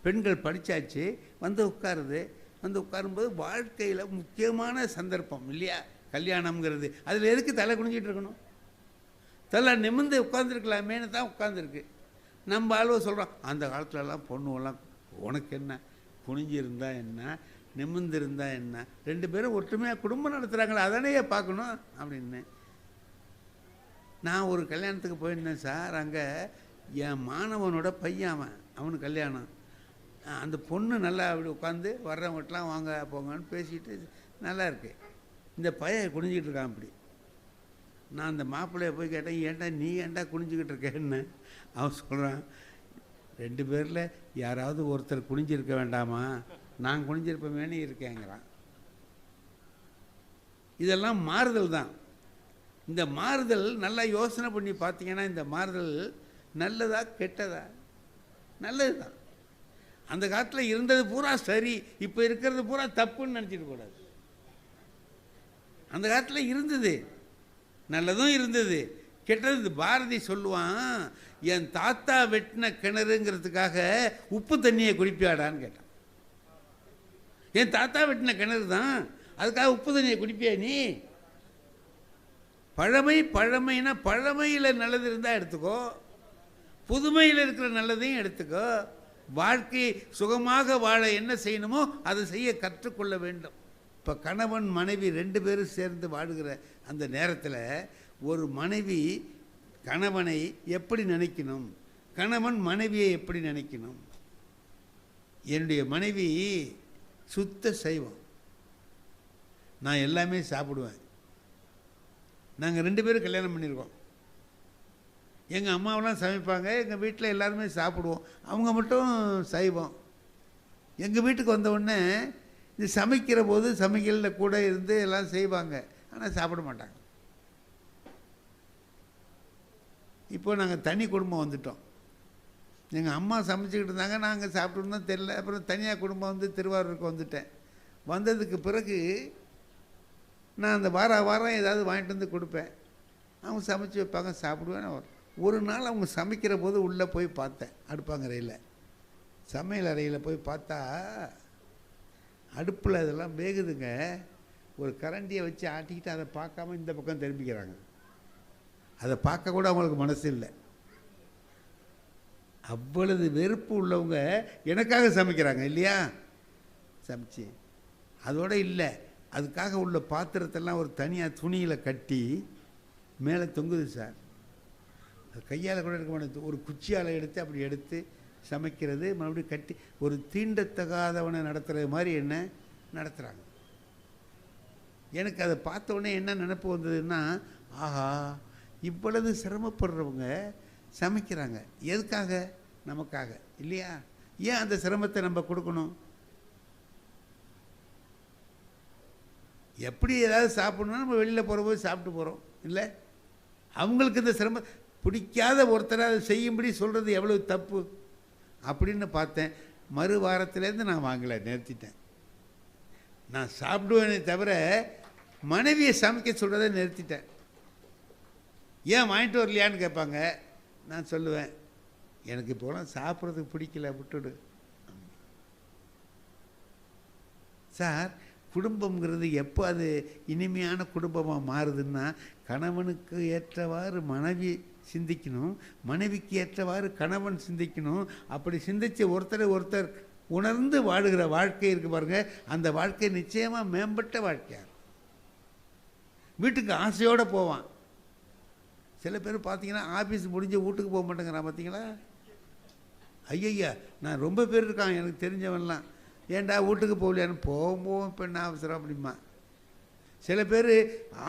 பெண்கள் படித்தாச்சு, வந்து உட்காருது. வந்து உட்காரும்போது வாழ்க்கையில் முக்கியமான சந்தர்ப்பம் இல்லையா கல்யாணம்ங்கிறது. அதில் எதுக்கு தலை குனிஞ்சிட்டு இருக்கணும்? தலை நிமிர்ந்து உட்காந்துருக்கலாமேனு தான் உட்காந்துருக்கு. நம்ம ஆளுவ சொல்கிறோம், அந்த காலத்துலலாம் பொண்ணுவெல்லாம் உனக்கு என்ன, குனிஞ்சிருந்தா என்ன, நிமிர்ந்திருந்தா என்ன, 2 பேரும் ஒற்றுமையாக குடும்பம் நடத்துகிறாங்களே அதானே பார்க்கணும் அப்படின்னு. நான் ஒரு கல்யாணத்துக்கு போயிருந்தேன் சார். அங்கே என் மாணவனோட பையன், அவனுக்கு கல்யாணம். அந்த பொண்ணு நல்லா அப்படி உட்காந்து வர்றவங்கட்டலாம் வாங்க போங்கன்னு பேசிட்டு நல்லா இருக்கு. இந்த பையன் குனிஞ்சிக்கிட்டு இருக்கான் அப்படி. நான் அந்த மாப்பிள்ளைய போய் கேட்டேன், ஏன்டா நீ ஏன்டா குனிஞ்சிக்கிட்டு இருக்கேன்னு. அவன் சொல்கிறான், 2 பேரில் யாராவது ஒருத்தர் குனிஞ்சிருக்க வேண்டாமா, நான் குனிஞ்சிருப்பேன்னு இருக்கேங்கிறான். இதெல்லாம் மாறுதல் தான். இந்த மாறுதல் நல்லா யோசனை பண்ணி பார்த்தீங்கன்னா, இந்த மாறுதல் நல்லதா கெட்டதா? நல்லது தான். அந்த காலத்தில் இருந்தது பூரா சரி, இப்போ இருக்கிறது பூரா தப்புன்னு நினச்சிட்டு கூடாது. அந்த காலத்தில் இருந்தது நல்லதும் இருந்தது, கெட்டது. பாரதி சொல்லுவான், என் தாத்தா வெட்டின கிணறுங்கிறதுக்காக உப்பு தண்ணியை குடிப்பியாடான்னு கேட்டான். என் தாத்தா வெட்டின கிணறு தான், அதுக்காக உப்பு தண்ணியை குடிப்பியா நீ? பழமைனா பழமையில் நல்லது இருந்தால் எடுத்துக்கோ, புதுமையில் இருக்கிற நல்லதையும் எடுத்துக்கோ. வாழ்க்கை சுகமாக வாழ என்ன செய்யணுமோ அதை செய்ய கற்றுக்கொள்ள வேண்டும். இப்போ கணவன் மனைவி 2 பேரும் சேர்ந்து வாழுகிற அந்த நேரத்தில் ஒரு மனைவி கணவனை எப்படி நினைக்கணும், கணவன் மனைவியை எப்படி நினைக்கணும். என்னுடைய மனைவி சுத்த சைவம், நான் எல்லாமே சாப்பிடுவேன். நாங்கள் 2 பேரும் கல்யாணம் பண்ணியிருக்கோம். எங்கள் அம்மாவெல்லாம் சமைப்பாங்க, எங்கள் வீட்டில் எல்லாருமே சாப்பிடுவோம். அவங்க மட்டும் சைவம். எங்கள் வீட்டுக்கு வந்தவுடனே இது சமைக்கிற போது சமையலில் கூட இருந்து எல்லாம் செய்வாங்க, ஆனால் சாப்பிட மாட்டாங்க. இப்போ நாங்கள் தனி குடும்பம் வந்துட்டோம். எங்கள் அம்மா சமைச்சிக்கிட்டு இருந்தாங்க, நாங்கள் சாப்பிட்டுருந்தோம் தெரியல. அப்புறம் தனியாக குடும்பம் வந்து திருவாரூருக்கு வந்துட்டேன். வந்ததுக்கு பிறகு நான் அந்த வாரம் ஏதாவது வாங்கிட்டு வந்து கொடுப்பேன். அவங்க சமைச்சு வைப்பாங்க, சாப்பிடுவேன். ஒரு நாள் அவங்க சமைக்கிற போது உள்ளே போய் பார்த்தேன், அடுப்பாங்கரையில் சமையல் அறையில் போய் பார்த்தா அடுப்பில் இதெல்லாம் வேகுதுங்க. ஒரு கரண்டியை வச்சு ஆட்டிக்கிட்டு அதை பார்க்காம இந்த பக்கம் திரும்பிக்கிறாங்க. அதை பார்க்க கூட அவங்களுக்கு மனசு இல்லை. அவ்வளவு வெறுப்பு உள்ளவங்க எனக்காக சமைக்கிறாங்க இல்லையா? சமைச்சு அதோடு இல்லை, அதுக்காக உள்ள பாத்திரத்தெல்லாம் ஒரு தனியாக துணியில் கட்டி மேலே தொங்குது சார். அது கையால் கூட எடுக்க மாட்டேங்குது. ஒரு குச்சியால் எடுத்து அப்படி எடுத்து சமைக்கிறது, மறுபடியும் கட்டி ஒரு தீண்டத்தகாதவனை நடத்துகிறது மாதிரி என்ன நடத்துகிறாங்க. எனக்கு அதை பார்த்த உடனே என்ன நினைப்பு வந்ததுன்னா, ஆஹா இவ்வளவு சிரமப்படுறவங்க சமைக்கிறாங்க, எதுக்காக? நமக்காக இல்லையா? ஏன் அந்த சிரமத்தை நம்ம கொடுக்கணும்? எப்படி ஏதாவது சாப்பிடணும்னா நம்ம வெளியில் போகிறபோது சாப்பிட்டு போகிறோம் இல்லை? அவங்களுக்கு இந்த சிரமம் பிடிக்காத ஒருத்தரை அதை செய்யும்படி சொல்கிறது எவ்வளவு தப்பு அப்படின்னு பார்த்தேன். மறு வாரத்துலேருந்து நான் வாங்கலை, நிறுத்திட்டேன். நான் சாப்பிடுவேனே தவிர மனைவியை சமைக்க சொல்கிறத நிறுத்திட்டேன். ஏன் வாங்கிட்டு வரலையான்னு கேட்பாங்க. நான் சொல்லுவேன், எனக்கு இப்போலாம் சாப்பிட்றதுக்கு பிடிக்கல, விட்டுடு சார். குடும்பங்கிறது எப்போ அது இனிமையான குடும்பமாக மாறுதுன்னா, கணவனுக்கு ஏற்றவாறு மனைவி சிந்திக்கணும், மனைவிக்கு ஏற்றவாறு கணவன் சிந்திக்கணும். அப்படி சிந்தித்து ஒருத்தர் உணர்ந்து வாழுகிற வாழ்க்கை இருக்குது பாருங்கள், அந்த வாழ்க்கை நிச்சயமாக மேம்பட்ட வாழ்க்கையாக. வீட்டுக்கு ஆசையோடு போவான். சில பேர் பார்த்தீங்கன்னா ஆஃபீஸ் முடிஞ்சு வீட்டுக்கு போக மாட்டேங்கிறான். பார்த்தீங்களா? ஐயா, நான் ரொம்ப பேர் இருக்கான் எனக்கு தெரிஞ்சவன்லாம். ஏன்டா வீட்டுக்கு போகலையான்னு, போவோம் இப்போ என்ன அவசரம் அப்படிமா. சில பேர்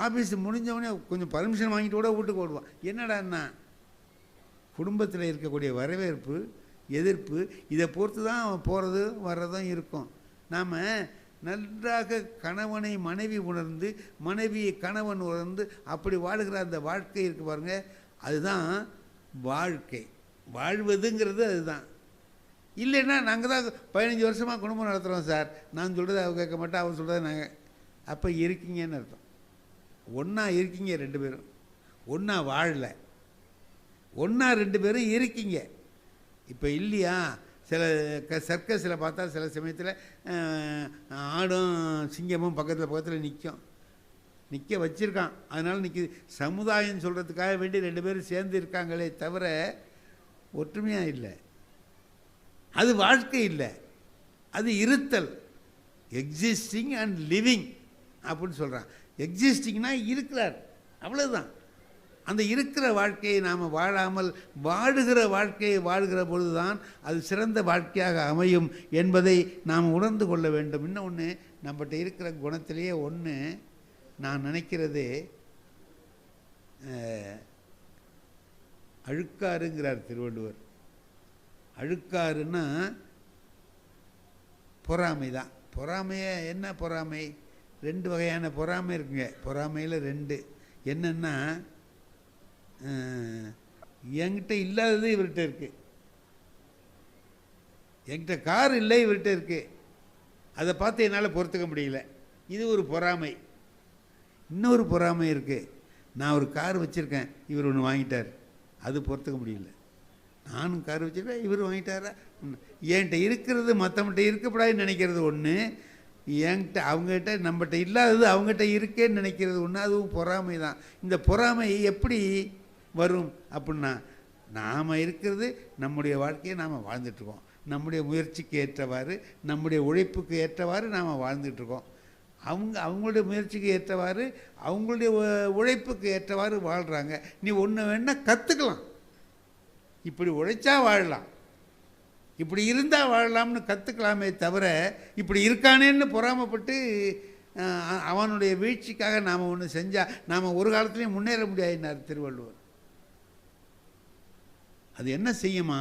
ஆஃபீஸ் முடிஞ்சவொடனே கொஞ்சம் பர்மிஷன் வாங்கிட்டு கூட வீட்டுக்கு ஓடுவான். என்னடான்னா, குடும்பத்தில் இருக்கக்கூடிய வரவேற்பு எதிர்ப்பு இதை பொறுத்து தான் அவன் போகிறதும் வர்றதும் இருக்கும். நாம் நன்றாக கணவனை மனைவி உணர்ந்து, மனைவியை கணவன் உணர்ந்து அப்படி வாழுகிற அந்த வாழ்க்கை இருக்குது பாருங்கள், அதுதான் வாழ்க்கை. வாழ்வதுங்கிறது அதுதான். இல்லைன்னா நாங்கள் தான் 15 வருஷமாக குடும்பம் நடத்துகிறோம் சார், நான் சொல்கிறத அவ கேட்க மாட்டேன், அவன் சொல்கிறத நாங்கள். அப்போ இருக்கீங்கன்னு அர்த்தம். ஒன்றா இருக்கீங்க 2 பேரும், ஒன்றா வாழலை, ஒன்றா 2 பேரும் இருக்கீங்க. இப்போ இல்லையா? சில சர்க்கஸில் பார்த்தா சில சமயத்தில் ஆடும் சிங்கமும் பக்கத்தில் நிற்க வச்சுருக்கான். அதனால் நிற்கிது. சமுதாயம் சொல்கிறதுக்காக வேண்டி 2 பேரும் சேர்ந்து இருக்காங்களே தவிர ஒற்றுமையாக இல்லை. அது வாழ்க்கை இல்லை, அது இருத்தல். எக்ஸிஸ்டிங் அண்ட் லிவிங் அப்படின்னு சொல்கிறான். எக்ஸிஸ்டிங்னா இருக்கிறார், அவ்வளோதான். அந்த இருக்கிற வாழ்க்கையை நாம் வாழாமல் வாழுகிற வாழ்க்கையை வாழ்கிற பொழுது தான் அது சிறந்த வாழ்க்கையாக அமையும் என்பதை நாம் உணர்ந்து கொள்ள வேண்டும். இன்னொன்று, நம்மகிட்ட இருக்கிற குணத்திலேயே ஒன்று நான் நினைக்கிறது, அழுக்காறுங்கிறார் திருவள்ளுவர். அழுக்காறுன்னா பொறாமை தான். பொறாமையை என்ன பொறாமை? 2 வகையான பொறாமை இருக்குங்க. பொறாமையில் 2. என்னென்னா, என்கிட்ட இல்லாதது இவர்கிட்ட இருக்குது, என்கிட்ட கார் இல்லை இவர்கிட்ட இருக்குது, அதை பார்த்து என்னால் பொறுத்துக்க முடியல, இது ஒரு பொறாமை. இன்னொரு பொறாமை இருக்குது, நான் ஒரு கார் வச்சுருக்கேன், இவர் ஒன்று வாங்கிட்டார், அது பொறுத்துக்க முடியல. நானும் கார் வச்சுருக்கேன், இவர் வாங்கிட்டாரா. என்கிட்ட இருக்கிறது மற்றவங்கிட்ட இருக்கக்கூடாதுன்னு நினைக்கிறது ஒன்று, என்கிட்ட அவங்ககிட்ட நம்மகிட்ட இல்லாதது அவங்ககிட்ட இருக்கேன்னு நினைக்கிறது ஒன்று, அதுவும் பொறாமை தான். இந்த பொறாமை எப்படி வரும் அப்படின்னா, நாம் இருக்கிறது நம்முடைய வாழ்க்கையை நாம் வாழ்ந்துட்டுருக்கோம், நம்முடைய முயற்சிக்கு ஏற்றவாறு, நம்முடைய உழைப்புக்கு ஏற்றவாறு நாம் வாழ்ந்துட்டுருக்கோம். அவங்களுடைய முயற்சிக்கு ஏற்றவாறு, அவங்களுடைய உழைப்புக்கு ஏற்றவாறு வாழ்கிறாங்க. நீ ஒன்று வேணால் கற்றுக்கலாம், இப்படி உழைச்சா வாழலாம், இப்படி இருந்தால் வாழலாம்னு கற்றுக்கலாமே தவிர, இப்படி இருக்கானேன்னு பொறாமப்பட்டு அவனுடைய வீழ்ச்சிக்காக நாம் ஒன்று செஞ்சால் நாம் ஒரு காலத்துலேயும் முன்னேற முடியாதுன்னார் திருவள்ளுவர். அது என்ன செய்யுமா?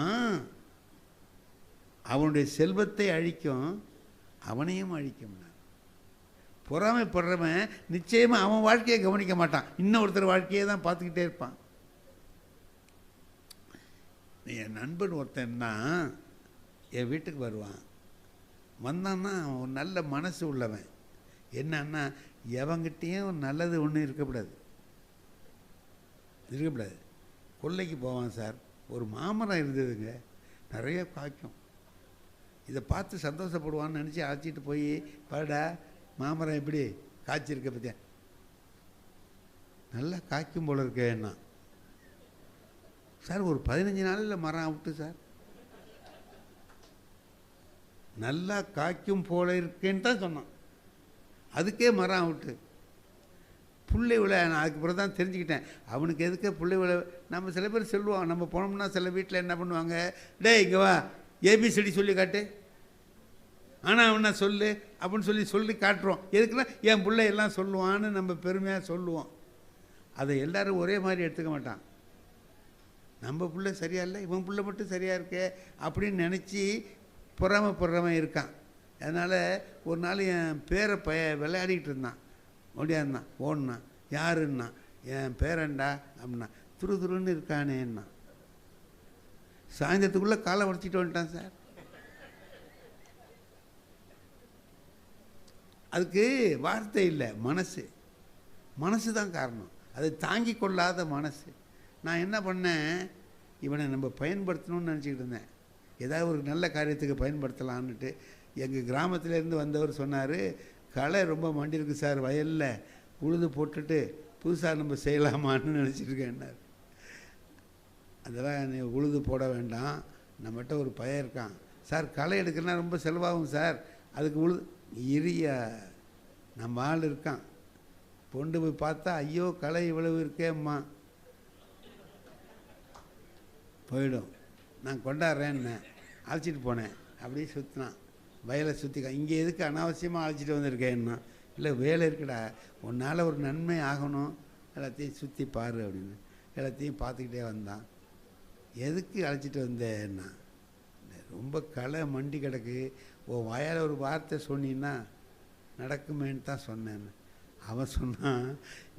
அவனுடைய செல்வத்தை அழிக்கும், அவனையும் அழிக்கும். பொறாமைப்படுறவன் நிச்சயமாக அவன் வாழ்க்கையை கவனிக்க மாட்டான், இன்னொருத்தர் வாழ்க்கையை தான் பார்த்துக்கிட்டே இருப்பான். என் நண்பன் ஒருத்தன்னா என் வீட்டுக்கு வருவான். வந்தான்னா அவன் ஒரு நல்ல மனசு உள்ளவன். என்னன்னா, எவங்கிட்டேயும் நல்லது ஒன்றும் இருக்கக்கூடாது. கொல்லைக்கு போவான் சார், ஒரு மாமரம் இருந்ததுங்க, நிறைய காய்க்கும். இதை பார்த்து சந்தோஷப்படுவான்னு நினச்சி அழைச்சிட்டு போய், பாடா மாமரம் எப்படி காய்ச்சிருக்க பற்றியா, நல்லா காய்க்கும் போல இருக்கேன்னா. சார் ஒரு 15 நாளில் மரம் அவுட்டு சார், நல்லா காய்க்கும் போல இருக்கேன்னு தான் சொன்னான். அதுக்கே மரம் அவுட்டு. புள்ளை விழா நான் அதுக்கு பிறகு தான் தெரிஞ்சுக்கிட்டேன், அவனுக்கு எதுக்கு புள்ளை விழா. நம்ம சில பேர் சொல்லுவோம், நம்ம போனோம்னா சில வீட்டில் என்ன பண்ணுவாங்க, டே இங்கே வா ஏபிசிடி சொல்லி காட்டு, ஆனால் அவனை சொல்லு அப்படின்னு சொல்லி காட்டுறோம். எதுக்குன்னா என் பிள்ளை எல்லாம் சொல்லுவான்னு நம்ம பெருமையாக சொல்லுவோம். அதை எல்லோரும் ஒரே மாதிரி எடுத்துக்க மாட்டான். நம்ம பிள்ளை சரியா இல்லை, இவன் பிள்ளை மட்டும் சரியாக இருக்கே அப்படின்னு நினச்சி பொறாமப்படுறவன் இருக்கான். அதனால் ஒரு நாள் என் பேரை விளையாடிக்கிட்டு இருந்தான், ஓடியாந்தான், ஓடினான். யாருன்னா, என் பேரண்டா அப்படின்னா. துருன்னு இருக்கானேன்னா. சாயந்தரத்துக்குள்ளே காலை உடச்சிட்டு வந்துட்டான் சார். அதுக்கு வார்த்தை இல்லை, மனசு தான் காரணம். அதை தாங்கி கொள்ளாத மனசு. நான் என்ன பண்ணேன், இவனை நம்ம பயன்படுத்தணும்னு நினச்சிக்கிட்டு இருந்தேன், ஏதாவது ஒரு நல்ல காரியத்துக்கு பயன்படுத்தலான்னுட்டு. எங்கள் கிராமத்திலேருந்து வந்தவர் சொன்னார், களை ரொம்ப மண்டிருக்கு சார், வயலில் உழுது போட்டுட்டு புதுசாக நம்ம செய்யலாமான்னு நினச்சிருக்கேன்னார். அதெல்லாம் நீ உழுது போட வேண்டாம், நம்மகிட்ட ஒரு பையன் இருக்கான் சார், களை எடுக்கிறனா ரொம்ப செலவாகும் சார், அதுக்கு உழுது இரியா, நம்ம ஆள் இருக்கான். கொண்டு போய் பார்த்தா, ஐயோ களை இவ்வளவு இருக்கேம்மா, போயிடும், நான் கொண்டாடுறேன்னு அழைச்சிட்டு போனேன். அப்படியே சுற்றினான், வயலை சுற்றிக்க. இங்கே எதுக்கு அனாவசியமாக அழைச்சிட்டு வந்திருக்கேன்னா, இல்லை வேலை இருக்குடா, உன்னால் ஒரு நன்மை ஆகணும், எல்லாத்தையும் சுற்றி பாரு அப்படின்னு. எல்லாத்தையும் பார்த்துக்கிட்டே வந்தான். எதுக்கு அழைச்சிட்டு வந்தேன்னா, ரொம்ப களை மண்டி கிடக்கு, ஓ வாயால் ஒரு வார்த்தை சொன்னீன்னா நடக்குமேன்னு தான் சொன்னேன். அவன் சொன்னான்,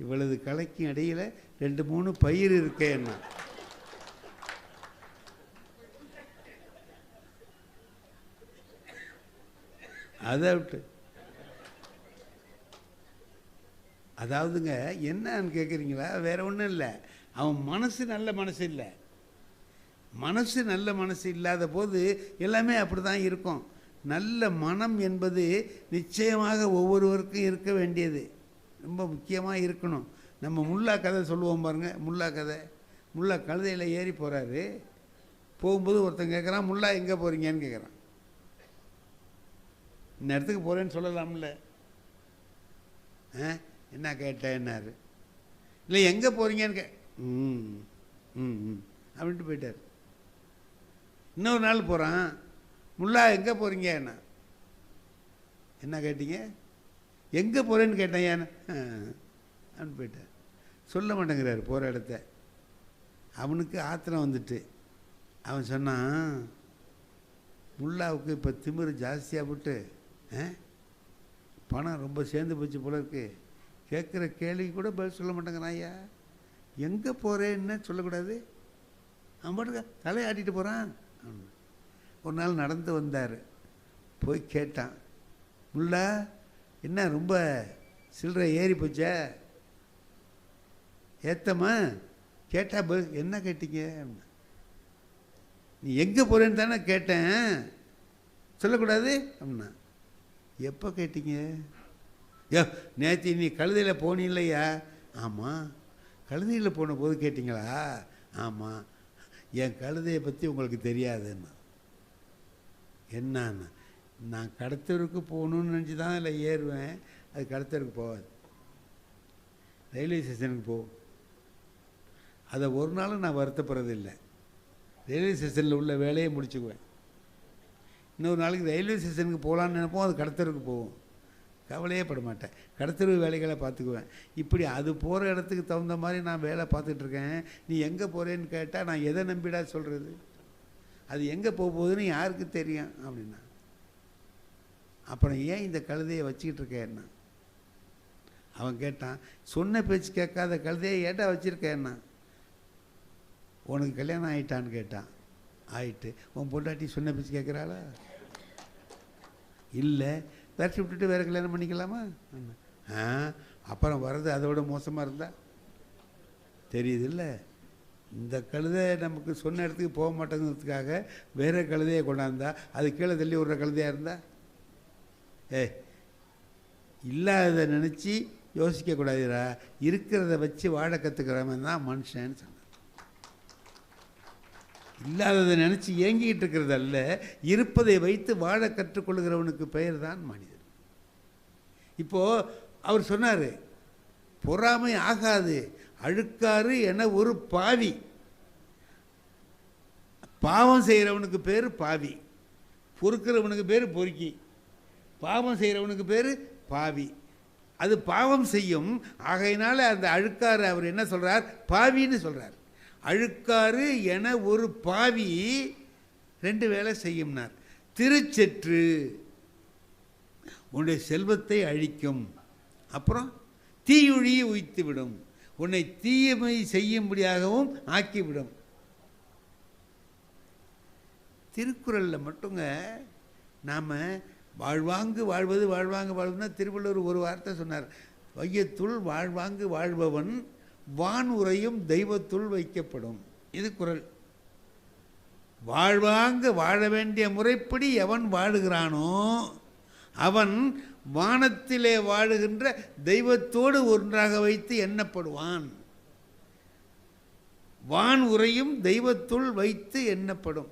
இவ்வளவு களைக்கும் இடையில் 2-3 பயிர் இருக்கேன்னா. அதை விட்டு, அதாவதுங்க என்னன்னு கேட்குறீங்களா, வேற ஒன்றும் இல்லை, அவன் மனசு நல்ல மனசு இல்லை. மனசு நல்ல மனசு இல்லாத போது எல்லாமே அப்படி தான் இருக்கும். நல்ல மனம் என்பது நிச்சயமாக ஒவ்வொருவருக்கும் இருக்க வேண்டியது, ரொம்ப முக்கியமாக இருக்கணும். நம்ம முல்லா கதை சொல்லுவோம் பாருங்கள், முல்லா கதை. முல்லா கழுதையில் ஏறி போகிறாரு, போகும்போது ஒருத்தன் கேட்குறான், முல்லா எங்கே போகிறீங்கன்னு கேட்குறான். இந்த இடத்துக்கு போகிறேன்னு சொல்லலாம்ல. என்ன கேட்டேன்னாரு. இல்லை எங்கே போகிறீங்கன்னு ம் ம் ம் அப்படின்ட்டு போயிட்டார். இன்னொரு நாள் போகிறான், முல்லா எங்கே போகிறீங்க என்ன கேட்டீங்க, எங்கே போகிறேன்னு கேட்டேன் ஏன்னு அப்படின்னு போயிட்டார். சொல்ல மாட்டேங்கிறார் போகிற இடத்த. அவனுக்கு ஆத்திரம் வந்துட்டு அவன் சொன்னான், முல்லாவுக்கு இப்போ திமிரு ஜாஸ்தியாக போட்டு பணம் ரொம்ப சேர்ந்து போச்சு போல இருக்கு, கேட்குற கேள்வி கூட பதில் சொல்ல மாட்டேங்கிறான். ஐயா எங்கே போகிறேன்னு சொல்லக்கூடாது, அவன் பாட்டுக்க தலையாட்டிட்டு போகிறான். ஒரு நாள் நடந்து வந்தார், போய் கேட்டான், முல்லா என்ன ரொம்ப சில்லறை ஏறி போச்சா, ஏத்தம்மா கேட்டா என்ன கேட்டீங்க, நீ எங்கே போகிறேன்னு தானே கேட்டேன், சொல்லக்கூடாது அப்படின்னா. எப்போ கேட்டீங்க, யோ நேற்று நீ கழுதையில் போனீல்லையா, ஆமாம். கழுதையில் போன போது கேட்டிங்களா, ஆமாம். என் கழுதையை பற்றி உங்களுக்கு தெரியாதுன்னா. என்னன்னா, நான் கடத்தூருக்கு போகணுன்னு நினச்சி தான் இல்லை ஏறுவேன், அது கடத்தூருக்கு போகாது, ரயில்வே ஸ்டேஷனுக்கு போகும். அதை ஒரு நாளும் நான் வருத்தப்படுறது இல்லை. ரயில்வே ஸ்டேஷனில் உள்ள வேலையை முடிச்சுக்குவேன். இன்னொரு நாளைக்கு ரயில்வே ஸ்டேஷனுக்கு போகலான்னு நினைப்போம், அது கடத்தூருக்கு போகும், கவலையே பட மாட்டேன், கடத்தூர் வேலைகளை பார்த்துக்குவேன். இப்படி அது போகிற இடத்துக்கு தகுந்த மாதிரி நான் வேலை பார்த்துட்ருக்கேன். நீ எங்கே போகிறேன்னு கேட்டால் நான் எதை நம்பிடா சொல்கிறது, அது எங்கே போக போகுதுன்னு யாருக்கு தெரியும் அப்படின்னா. அப்புறம் ஏன் இந்த கழுதையை வச்சுக்கிட்டு இருக்கேன்னா, அவன் கேட்டான், சொன்ன பேச்சு கேட்காத கழுதையை ஏட்டா வச்சுருக்கேன்னா. உனக்கு கல்யாணம் ஆகிட்டான்னு கேட்டான். ஆயிட்டு. உன் பொண்டாட்டி சொன்ன பேச்சு கேட்குறாளா, இல்லை, விரட்டி விட்டுட்டு வேறு கல்யாணம் பண்ணிக்கலாமா. அப்புறம் வர்றது அதோட மோசமாக இருந்தால் தெரியுது இல்லை. இந்த கழுதை நமக்கு சொன்ன இடத்துக்கு போக மாட்டேங்கிறதுக்காக வேறு கழுதையை கொண்டாந்தா, அது கீழே தள்ளி விடுற கழுதையாக இருந்தா, இல்லாததை நினச்சி யோசிக்கக்கூடாதுடா, இருக்கிறத வச்சு வாழ கற்றுக்கிறவன் தான் மனுஷன்னு சொன்னான். இல்லாததை நினச்சி ஏங்கிக்கிட்டு இருக்கிறது அல்ல, இருப்பதை வைத்து வாழ கற்றுக்கொள்கிறவனுக்கு பெயர் தான் மனிதன். இப்போது அவர் சொன்னார், பொறாமை ஆகாது அழுக்காறு என ஒரு பாவி. பாவம் செய்கிறவனுக்கு பேர் பாவி, பொறுக்கிறவனுக்கு பேர் பொறுக்கி. பாவம் செய்கிறவனுக்கு பேர் பாவி. அது பாவம் செய்யும், ஆகையினால அந்த அழுக்காறு அவர் என்ன சொல்கிறார், பாவின்னு சொல்கிறார். அழுக்காறு என ஒரு பாவி 2 வேலை செய்யும்னார். திருச்செற்று உன்னுடைய செல்வத்தை அழிக்கும், அப்புறம் தீயுழியை உய்த்துவிடும், உன்னை தீயமை செய்யும்படியாகவும் ஆக்கிவிடும். திருக்குறளில் மட்டுங்க நாம் வாழ்வாங்கு வாழ்வது வாழ்வாங்கு வாழ்வதுன்னா திருவள்ளுவர் ஒரு வார்த்தை சொன்னார், வையத்துள் வாழ்வாங்கு வாழ்பவன் வான் உரையும் தெய்வத்துள் வைக்கப்படும். இது குறள். வாழ்வாங்கு வாழ வேண்டிய முறைப்படி எவன் வாழுகிறானோ அவன் வானத்திலே வாழுகின்ற தெய்வத்தோடு ஒன்றாக வைத்து எண்ணப்படுவான். வான் உரையும் தெய்வத்துள் வைத்து எண்ணப்படும்,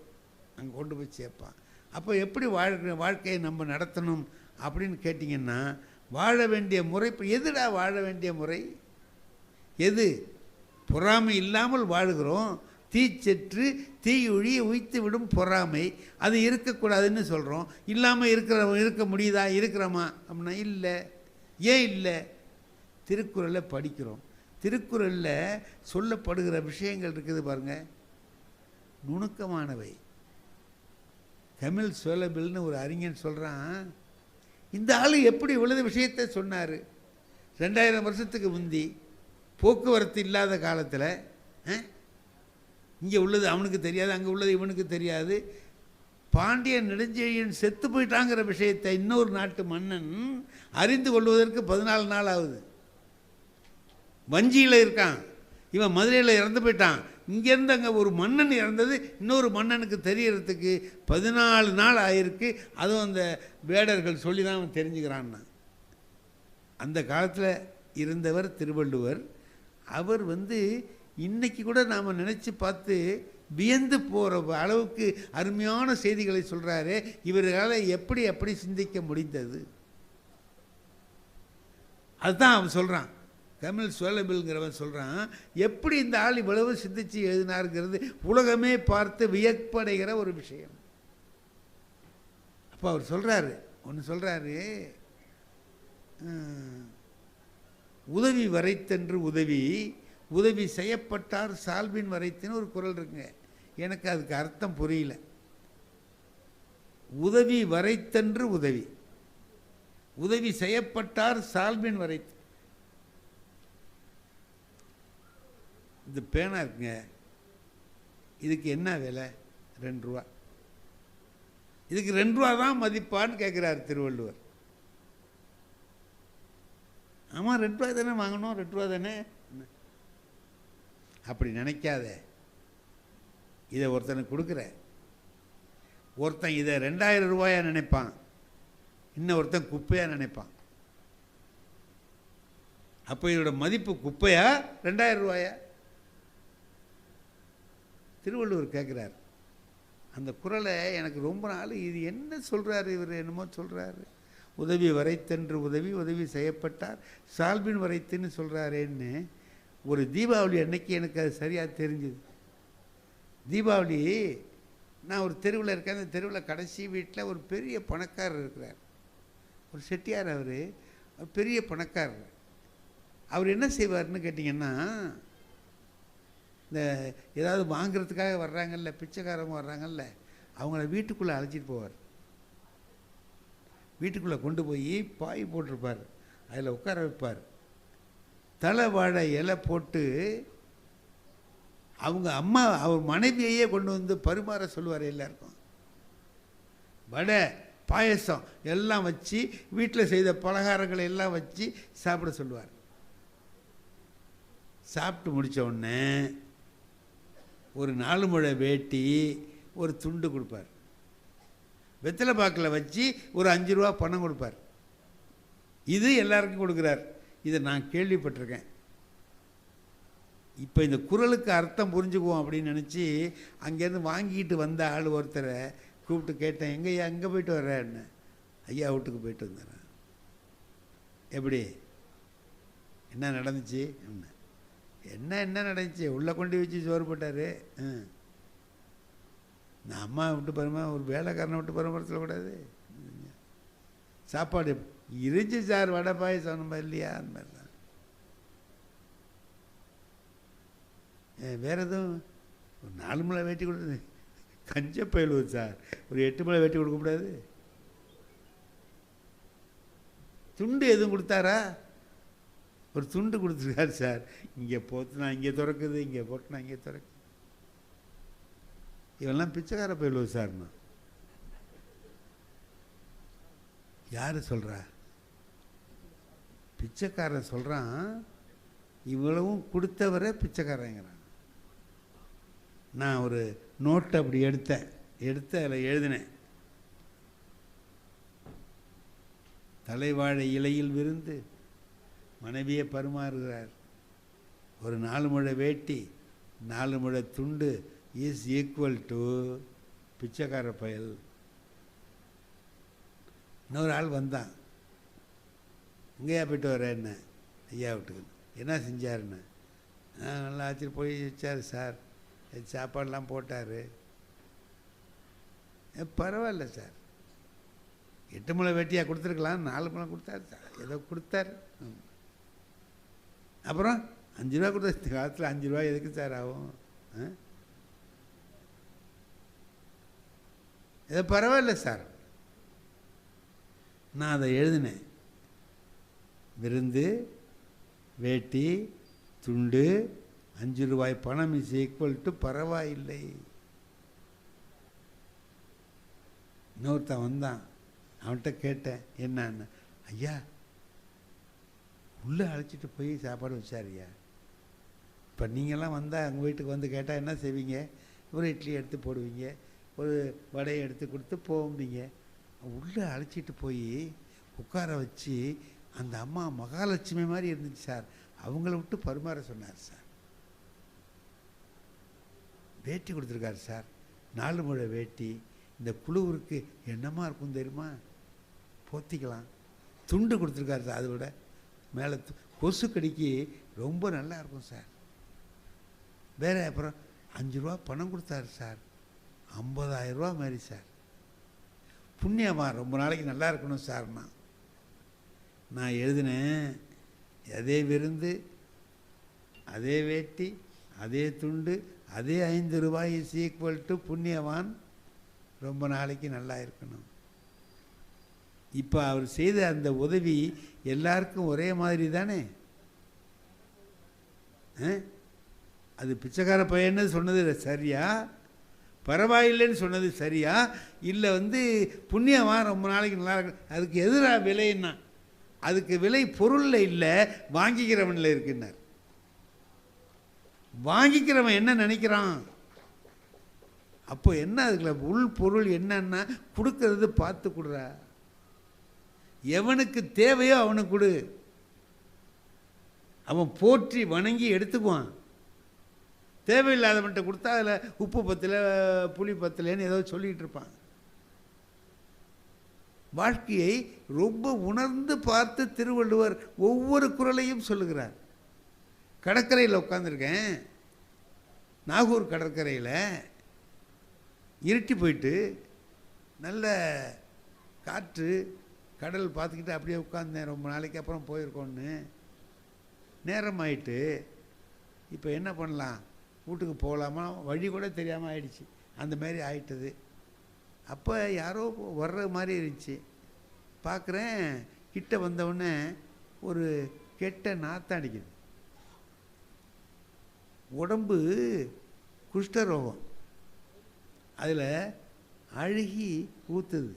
அங்கே கொண்டு போய் சேர்ப்பான். அப்போ எப்படி வாழ்க்கையை நம்ம நடத்தணும் அப்படின்னு கேட்டிங்கன்னா, வாழ வேண்டிய முறை எதுடா வாழ வேண்டிய முறை எது? பொறாமை இல்லாமல் வாழுகிறோம், தீச்செற்று தீயுழி உய்த்து விடும் பொறாமை, அது இருக்கக்கூடாதுன்னு சொல்கிறோம். இல்லாமல் இருக்க முடியுதா, இருக்கிறோமா அப்படின்னா இல்லை. ஏன் இல்லை? திருக்குறளை படிக்கிறோம். திருக்குறளில் சொல்லப்படுகிற விஷயங்கள் இருக்குது பாருங்கள், நுணுக்கமானவை. தமிழ் சோலபிள்னு ஒரு அறிஞன் சொல்கிறான், இந்த ஆள் எப்படி இவ்வளவு விஷயத்தை சொன்னார். 2000 வருஷத்துக்கு முந்தி போக்குவரத்து இல்லாத காலத்தில் இங்கே உள்ளது அவனுக்கு தெரியாது, அங்கே உள்ளது இவனுக்கு தெரியாது. பாண்டியன் நெடுஞ்செழியன் செத்து போயிட்டாங்கிற விஷயத்தை இன்னொரு நாட்டு மன்னன் அறிந்து கொள்வதற்கு 14 நாள் ஆகுது. வஞ்சியில் இருக்கான், இவன் மதுரையில் இறந்து போயிட்டான். இங்கேருந்து அங்கே ஒரு மன்னன் இறந்தது இன்னொரு மன்னனுக்கு தெரியறதுக்கு 14 நாள் ஆயிருக்கு. அதுவும் அந்த வேடர்கள் சொல்லி தான் அவன் தெரிஞ்சுக்கிறான்னா. அந்த காலத்தில் இருந்தவர் திருவள்ளுவர். அவர் இன்னைக்கு கூட நாம் நினச்சி பார்த்து வியந்து போகிற அளவுக்கு அருமையான செய்திகளை சொல்கிறாரு. இவர்களால் எப்படி சிந்திக்க முடிந்தது? அதுதான் அவன் சொல்கிறான். கமில் சோலபிள்ங்கிறவன் சொல்கிறான், எப்படி இந்த ஆள் இவ்வளவு சிந்திச்சு எழுதினாருங்கிறது உலகமே பார்த்து வியப்படைகிற ஒரு விஷயம். அப்போ அவர் சொல்கிறாரு, ஒன்று சொல்கிறாரு, உதவி வரைத்தென்று உதவி செய்யப்பட்டார் சால்பின் வரைத்துன்னு ஒரு குறள் இருக்குங்க. எனக்கு அதுக்கு அர்த்தம் புரியல. உதவி வரைத்தென்று உதவி செய்யப்பட்டார் சால்பின் வரைத்து. இந்த பேனா இருக்குங்க, இதுக்கு என்ன விலை? 2 ரூபா. இதுக்கு 2 ரூபா தான் மதிப்பான்னு கேட்குறாரு திருவள்ளுவர். ஆமாம், 2 ரூபா தானே வாங்கணும், 2 ரூபா தானே. அப்படி நினைக்காத. இதை ஒருத்தனுக்கு கொடுக்குற, ஒருத்தன் இதை 2000 ரூபாயா நினைப்பான், இன்னொருத்தன் குப்பையாக நினைப்பான். அப்போ இதோட மதிப்பு குப்பையா 2000 ரூபாயா? திருவள்ளுவர் கேட்குறார். அந்த குறளை எனக்கு ரொம்ப நாள் இது என்ன சொல்கிறாரு இவர், என்னமோ சொல்கிறாரு. உதவி வரைத்தென்று உதவி செய்யப்பட்டார் சால்பின் வரைத்துன்னு சொல்கிறாரேன்னு ஒரு தீபாவளி அன்னைக்கு எனக்கு அது சரியாக தெரிஞ்சுது. தீபாவளி நான் ஒரு தெருவில் இருக்கேன். அந்த தெருவில் கடைசி வீட்டில் ஒரு பெரிய பணக்காரர் இருக்கிறார், ஒரு செட்டியார். அவர் பெரிய பணக்காரர். அவர் என்ன செய்வார்னு கேட்டிங்கன்னா, இந்த ஏதாவது வாங்கிறதுக்காக வர்றாங்கல்ல, பிச்சைக்காரங்க வர்றாங்கல்ல, அவங்கள வீட்டுக்குள்ளே அழைச்சிட்டு போவார். வீட்டுக்குள்ளே கொண்டு போய் பாய் போட்டிருப்பார், அதில் உட்கார வைப்பார். தலை வாழை இலை போட்டு அவர் மனைவியையே கொண்டு வந்து பரிமாற சொல்லுவார். எல்லாருக்கும் வடை பாயசம் எல்லாம் வச்சு, வீட்டில் செய்த பலகாரங்களை எல்லாம் வச்சு சாப்பிட சொல்லுவார். சாப்பிட்டு முடித்த உடனே ஒரு 4 முழை வேட்டி, ஒரு துண்டு கொடுப்பார். வெத்தலை பாக்கில் வச்சு ஒரு 5 ரூபா பணம் கொடுப்பார். இது எல்லாருக்கும் கொடுக்குறார். இதை நான் கேள்விப்பட்டிருக்கேன். இப்போ இந்த குறளுக்கு அர்த்தம் புரிஞ்சுக்குவோம் அப்படின்னு நினச்சி அங்கேருந்து வாங்கிட்டு வந்த ஆள் ஒருத்தரை கூப்பிட்டு கேட்டேன், எங்கய்யா அங்கே போயிட்டு வர்றேன்னு. ஐயா வீட்டுக்கு போயிட்டு வந்துடுறேன். எப்படி என்ன நடந்துச்சு? என்ன நடந்துச்சு? உள்ளே கொண்டு வச்சு சோறு போட்டார். நான் அம்மா விட்டு பரமா ஒரு வேலைக்காரனை விட்டு பரமா சொல்லக்கூடாது. சாப்பாடு இருந்துச்சு சார், வடை பாயசம் நம்ம இல்லையா? அந்த மாதிரி தான். வேறு எதுவும் ஒரு 4 முளை வேட்டி கொடுத்தது கஞ்ச பயிலுவது சார், ஒரு 8 முளை வேட்டி கொடுக்கக்கூடாது? துண்டு எதுவும் கொடுத்தாரா? ஒரு துண்டு கொடுத்துருக்காரு சார். இங்கே போத்துனா இங்கே திறக்குது, இங்கே போட்டுனா இங்கே திறக்குது. இவெல்லாம் பிச்சைக்கார பயிலுவது சார்னா யார் சொல்கிறா? பிச்சைக்காரன் சொல்கிறான், இவ்வளவும் கொடுத்தவரை பிச்சைக்காரங்கிறான். நான் ஒரு நோட்டை அப்படி எடுத்து அதில் எழுதினேன், தலைவாழை இலையில் விருந்து மனைவியை பரிமாறுகிறார். ஒரு 4 முழை வேட்டி 4 முழை துண்டு இஸ் ஈக்குவல் டு பிச்சைக்கார பயல். இன்னொரு ஆள் வந்தான், எங்கேயா போயிட்டு வர? என்ன ஐயா வீட்டுக்கு. என்ன செஞ்சாருன்னு? நல்லா ஆச்சு போய் வச்சார் சார், சாப்பாடெலாம் போட்டார். பரவாயில்ல சார், 8 முளை வேட்டியாக கொடுத்துருக்கலாம், 4 முளை கொடுத்தாரு சார், ஏதோ கொடுத்தாரு. அப்புறம் 5 ரூபா கொடுத்த காலத்தில் 5 ரூபா எதுக்கு சார் ஆகும்? ஏதோ பரவாயில்ல சார். நான் அதை எழுதினேன், விருந்து வேட்டி துண்டு 5 ரூபாய் பணம் இஸ் ஈக்குவல் டு பரவாயில்லை. இன்னொருத்தன் வந்தான், அவன்கிட்ட கேட்டேன் என்னன்னு. ஐயா உள்ளே அழைச்சிட்டு போய் சாப்பாடு வச்சாரியா. இப்போ நீங்கள்லாம் வந்தால் எங்கள் வீட்டுக்கு வந்து கேட்டால் என்ன செய்வீங்க? ஒரு இட்லி எடுத்து போடுவீங்க, ஒரு வடையை எடுத்து கொடுத்து போவீங்க. உள்ளே அழைச்சிட்டு போய் உட்கார வச்சு அந்த அம்மா மகாலட்சுமி மாதிரி இருந்துச்சு சார், அவங்கள விட்டு பரிமாற சொன்னார் சார். வேட்டி கொடுத்துருக்காரு சார், 4 முழ வேட்டி. இந்த குளிருக்கு என்னமா இருக்கும் தெரியுமா, போத்திக்கலாம். துண்டு கொடுத்துருக்காரு சார், அதை விட மேலே கொசு கடிக்கு ரொம்ப நல்லா இருக்கும் சார். வேறு அப்புறம் 5 ரூபா பணம் கொடுத்தாரு சார், 50,000 ரூபா மாதிரி சார். புண்ணியமா ரொம்ப நாளைக்கு நல்லா இருக்கணும் சார்னா. நான் எழுதினேன், அதே விருந்து, அதே வேட்டி, அதே துண்டு, அதே 5 ரூபாய் இஸ் ஈக்குவல் டு புண்ணியவான் ரொம்ப நாளைக்கு நல்லா இருக்கணும். இப்போ அவர் செய்த அந்த உதவி எல்லாருக்கும் ஒரே மாதிரி தானே? அது பிச்சைக்கார பையன்னு சொன்னது சரியா, பரவாயில்லைன்னு சொன்னது சரியா, இல்லை புண்ணியவான் ரொம்ப நாளைக்கு நல்லா இருக்கு, அதுக்கு எதிராக விலைன்னா? அதுக்கு விலை பொருளில் இல்லை, வாங்கிக்கிறவனில் இருக்குன்னார். வாங்கிக்கிறவன் என்ன நினைக்கிறான்? அப்போ என்ன அதுக்குள்ள உள் பொருள் என்னன்னா, கொடுக்கறது பார்த்து கொடுறா, எவனுக்கு தேவையோ அவனுக்கு கொடு. அவன் போற்றி வணங்கி எடுத்துக்குவான். தேவையில்லாதவன்கிட்ட கொடுத்தா அதில் உப்பு பத்தல புளி பத்தலைன்னு ஏதோ சொல்லிகிட்டு இருப்பான். வாழ்க்கையை ரொம்ப உணர்ந்து பார்த்து திருவள்ளுவர் ஒவ்வொரு குறளையும் சொல்லுகிறார். கடற்கரையில் உட்காந்துருக்கேன், நாகூர் கடற்கரையில் இருட்டி போயிட்டு நல்ல காற்று, கடல் பார்த்துக்கிட்டு அப்படியே உட்காந்தேன். ரொம்ப நாளைக்கு அப்புறம் போயிருக்கோன்னு நேரம் ஆயிட்டு, இப்போ என்ன பண்ணலாம், வீட்டுக்கு போகலாமா, வழி கூட தெரியாமல் ஆயிடுச்சு, அந்த மாதிரி ஆயிட்டது. அப்போ யாரோ வர்ற மாதிரி இருந்துச்சு. பார்க்குறேன், கிட்ட வந்தவுடனே ஒரு கெட்ட நாத்தம் அடிக்குது. உடம்பு குஷ்டரோகம், அதில் அழுகி ஊற்றுது.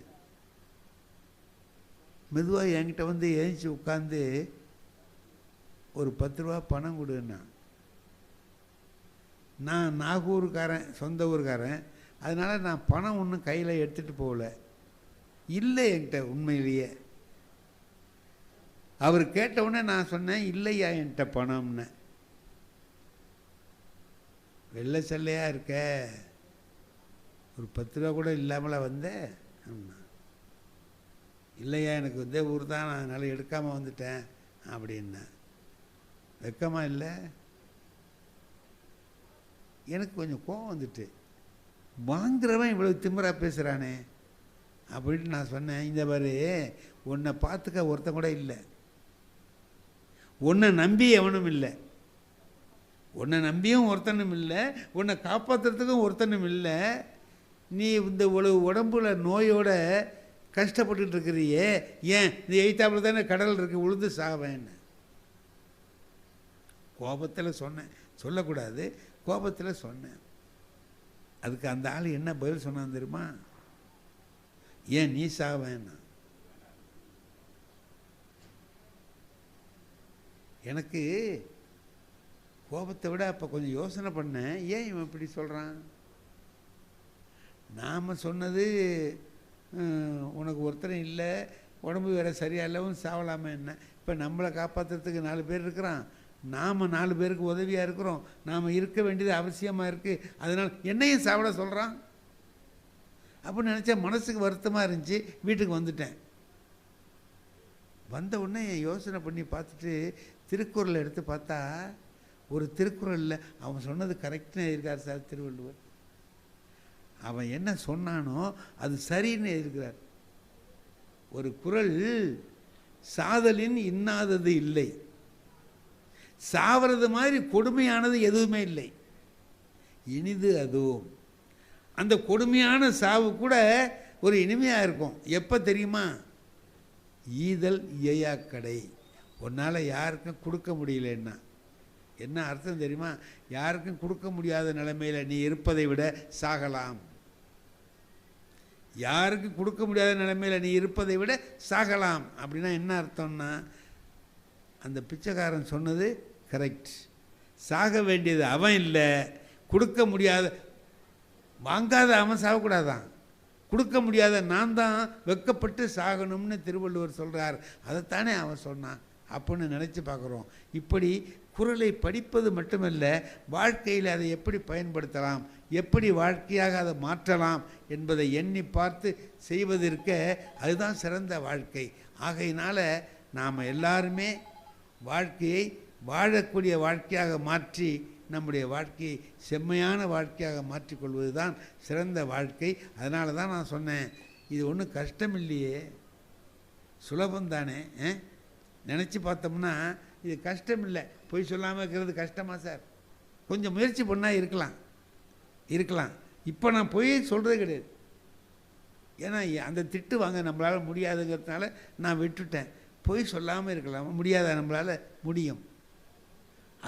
மெதுவாக என்கிட்ட எழுந்துச்சி உட்காந்து ஒரு 10 ரூபா பணம் கொடுன்னா. நான் நாகூருக்காரன், சொந்த ஊருக்காரன், அதனால் நான் பணம் ஒன்றும் கையில் எடுத்துகிட்டு போகல, இல்லை என்கிட்ட உண்மையிலேயே. அவர் கேட்டவுடனே நான் சொன்னேன், இல்லையா என்கிட்ட பணம்னு. வெள்ளை சல்லையாக இருக்க, ஒரு 10 ரூபா கூட இல்லாமல வந்தேன். இல்லையா, எனக்கு ஊர் தான், நான் அதனால் எடுக்காமல் வந்துட்டேன் அப்படின்னேன். வெக்கமாக இல்லை? எனக்கு கொஞ்சம் கோவம் வந்துட்டு, வாங்குறவன் இவ்வளோ திமிராக பேசுகிறானே அப்படின்ட்டு நான் சொன்னேன், இந்த பாரு, உன்னை பார்த்துக்க ஒருத்தன் கூட இல்லை, உன்னை நம்பி எவனும் இல்லை, உன்னை நம்பியும் ஒருத்தனும் இல்லை, உன்னை காப்பாற்றுறதுக்கும் ஒருத்தனும் இல்லை. நீ இந்த உடம்புல நோயோட கஷ்டப்பட்டுட்டு இருக்கிறியே, ஏன் இந்த எய்த்தாப்புல தானே கடல் இருக்குது, உழுந்து சாவேன்னு. கோபத்தில் சொன்னேன், சொல்லக்கூடாது, கோபத்தில் சொன்னேன். அதுக்கு அந்த ஆள் என்ன பதில் சொன்னான் தெரியுமா? ஏன் நீ சாவேன்னா. எனக்கு கோபத்தை விட அப்போ கொஞ்சம் யோசனை பண்ணேன், ஏன் இவன் இப்படி சொல்கிறான்? நாம் சொன்னது உனக்கு ஒருத்தரும் இல்லை, உடம்பு வேறு சரியா இல்லவும் சாவலாமே என்ன. இப்போ நம்மளை காப்பாற்றுறதுக்கு 4 பேர் இருக்கிறான், நாம் 4 பேருக்கு உதவியாக இருக்கிறோம், நாம் இருக்க வேண்டியது அவசியமாக இருக்குது, அதனால் என்னையும் சாப்பிட சொல்கிறான் அப்படின்னு நினச்சா மனசுக்கு வருத்தமாக இருந்துச்சு. வீட்டுக்கு வந்துட்டேன். வந்த உடனே யோசனை பண்ணி பார்த்துட்டு திருக்குறளை எடுத்து பார்த்தா, ஒரு திருக்குறளில் அவன் சொன்னது கரெக்டுன்னு எழுதியிருக்கார் சார் திருவள்ளுவர். அவன் என்ன சொன்னானோ அது சரின்னு எழுதியிருக்கிறார். ஒரு குறள், சாதலின் இன்னாதது இல்லை, சாவறது மாதிரி கொடுமையானது எதுவுமே இல்லை, இனிது அதுவும். அந்த கொடுமையான சாவு கூட ஒரு இனிமையாக இருக்கும். எப்போ தெரியுமா? ஈதல் இயையாக்கடை. உன்னால் யாருக்கும் கொடுக்க முடியலன்னா என்ன அர்த்தம் தெரியுமா? யாருக்கும் கொடுக்க முடியாத நிலைமையில் நீ இருப்பதை விட சாகலாம். யாருக்கும் கொடுக்க முடியாத நிலைமையில் நீ இருப்பதை விட சாகலாம் அப்படின்னா என்ன அர்த்தம்னா, அந்த பிச்சைக்காரன் சொன்னது கரெக்ட். சாக வேண்டியது அவன் இல்லை, கொடுக்க முடியாத, வாங்காத அவன் சாகக்கூடாதான், கொடுக்க முடியாத நான் தான் வெக்கப்பட்டு சாகணும்னு திருவள்ளுவர் சொல்கிறார். அதைத்தானே அவன் சொன்னான். அப்படின்னு நினச்சி பார்க்குறோம். இப்படி குறளை படிப்பது மட்டுமல்ல, வாழ்க்கையில் அதை எப்படி பயன்படுத்தலாம், எப்படி வாழ்க்கையாக அதை மாற்றலாம் என்பதை எண்ணி பார்த்து செய்வதற்க அதுதான் சிறந்த வாழ்க்கை. ஆகையினால் நாம் எல்லாருமே வாழ்க்கையை வாழக்கூடிய வாழ்க்கையாக மாற்றி நம்முடைய வாழ்க்கையை செம்மையான வாழ்க்கையாக மாற்றிக்கொள்வது தான் சிறந்த வாழ்க்கை. அதனால தான் நான் சொன்னேன், இது ஒன்றும் கஷ்டம் இல்லையே, சுலபந்தானே. நினச்சி பார்த்தோம்னா இது கஷ்டம் இல்லை. பொய் சொல்லாமல் இருக்கிறது கஷ்டமா சார்? கொஞ்சம் முயற்சி பண்ணால் இருக்கலாம். இப்போ நான் பொய் சொல்கிறது கிடையாது. ஏன்னா அந்த திட்டு வாங்க நம்மளால் முடியாதுங்கிறதுனால நான் விட்டுட்டேன். பொய் சொல்லாமல் இருக்கலாம், முடியாதா? நம்மளால் முடியும்.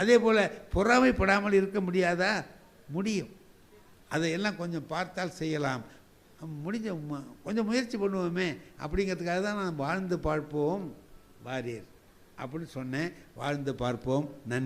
அதே போல் பொறாமைப்படாமல் இருக்க முடியாதா? முடியும். அதையெல்லாம் கொஞ்சம் பார்த்தால் செய்யலாம். கொஞ்சம் முயற்சி பண்ணுவோமே அப்படிங்கிறதுக்காக தான் நான் வாழ்ந்து பார்ப்போம் வாரியர் அப்படின்னு சொன்னேன். வாழ்ந்து பார்ப்போம். நன்றி.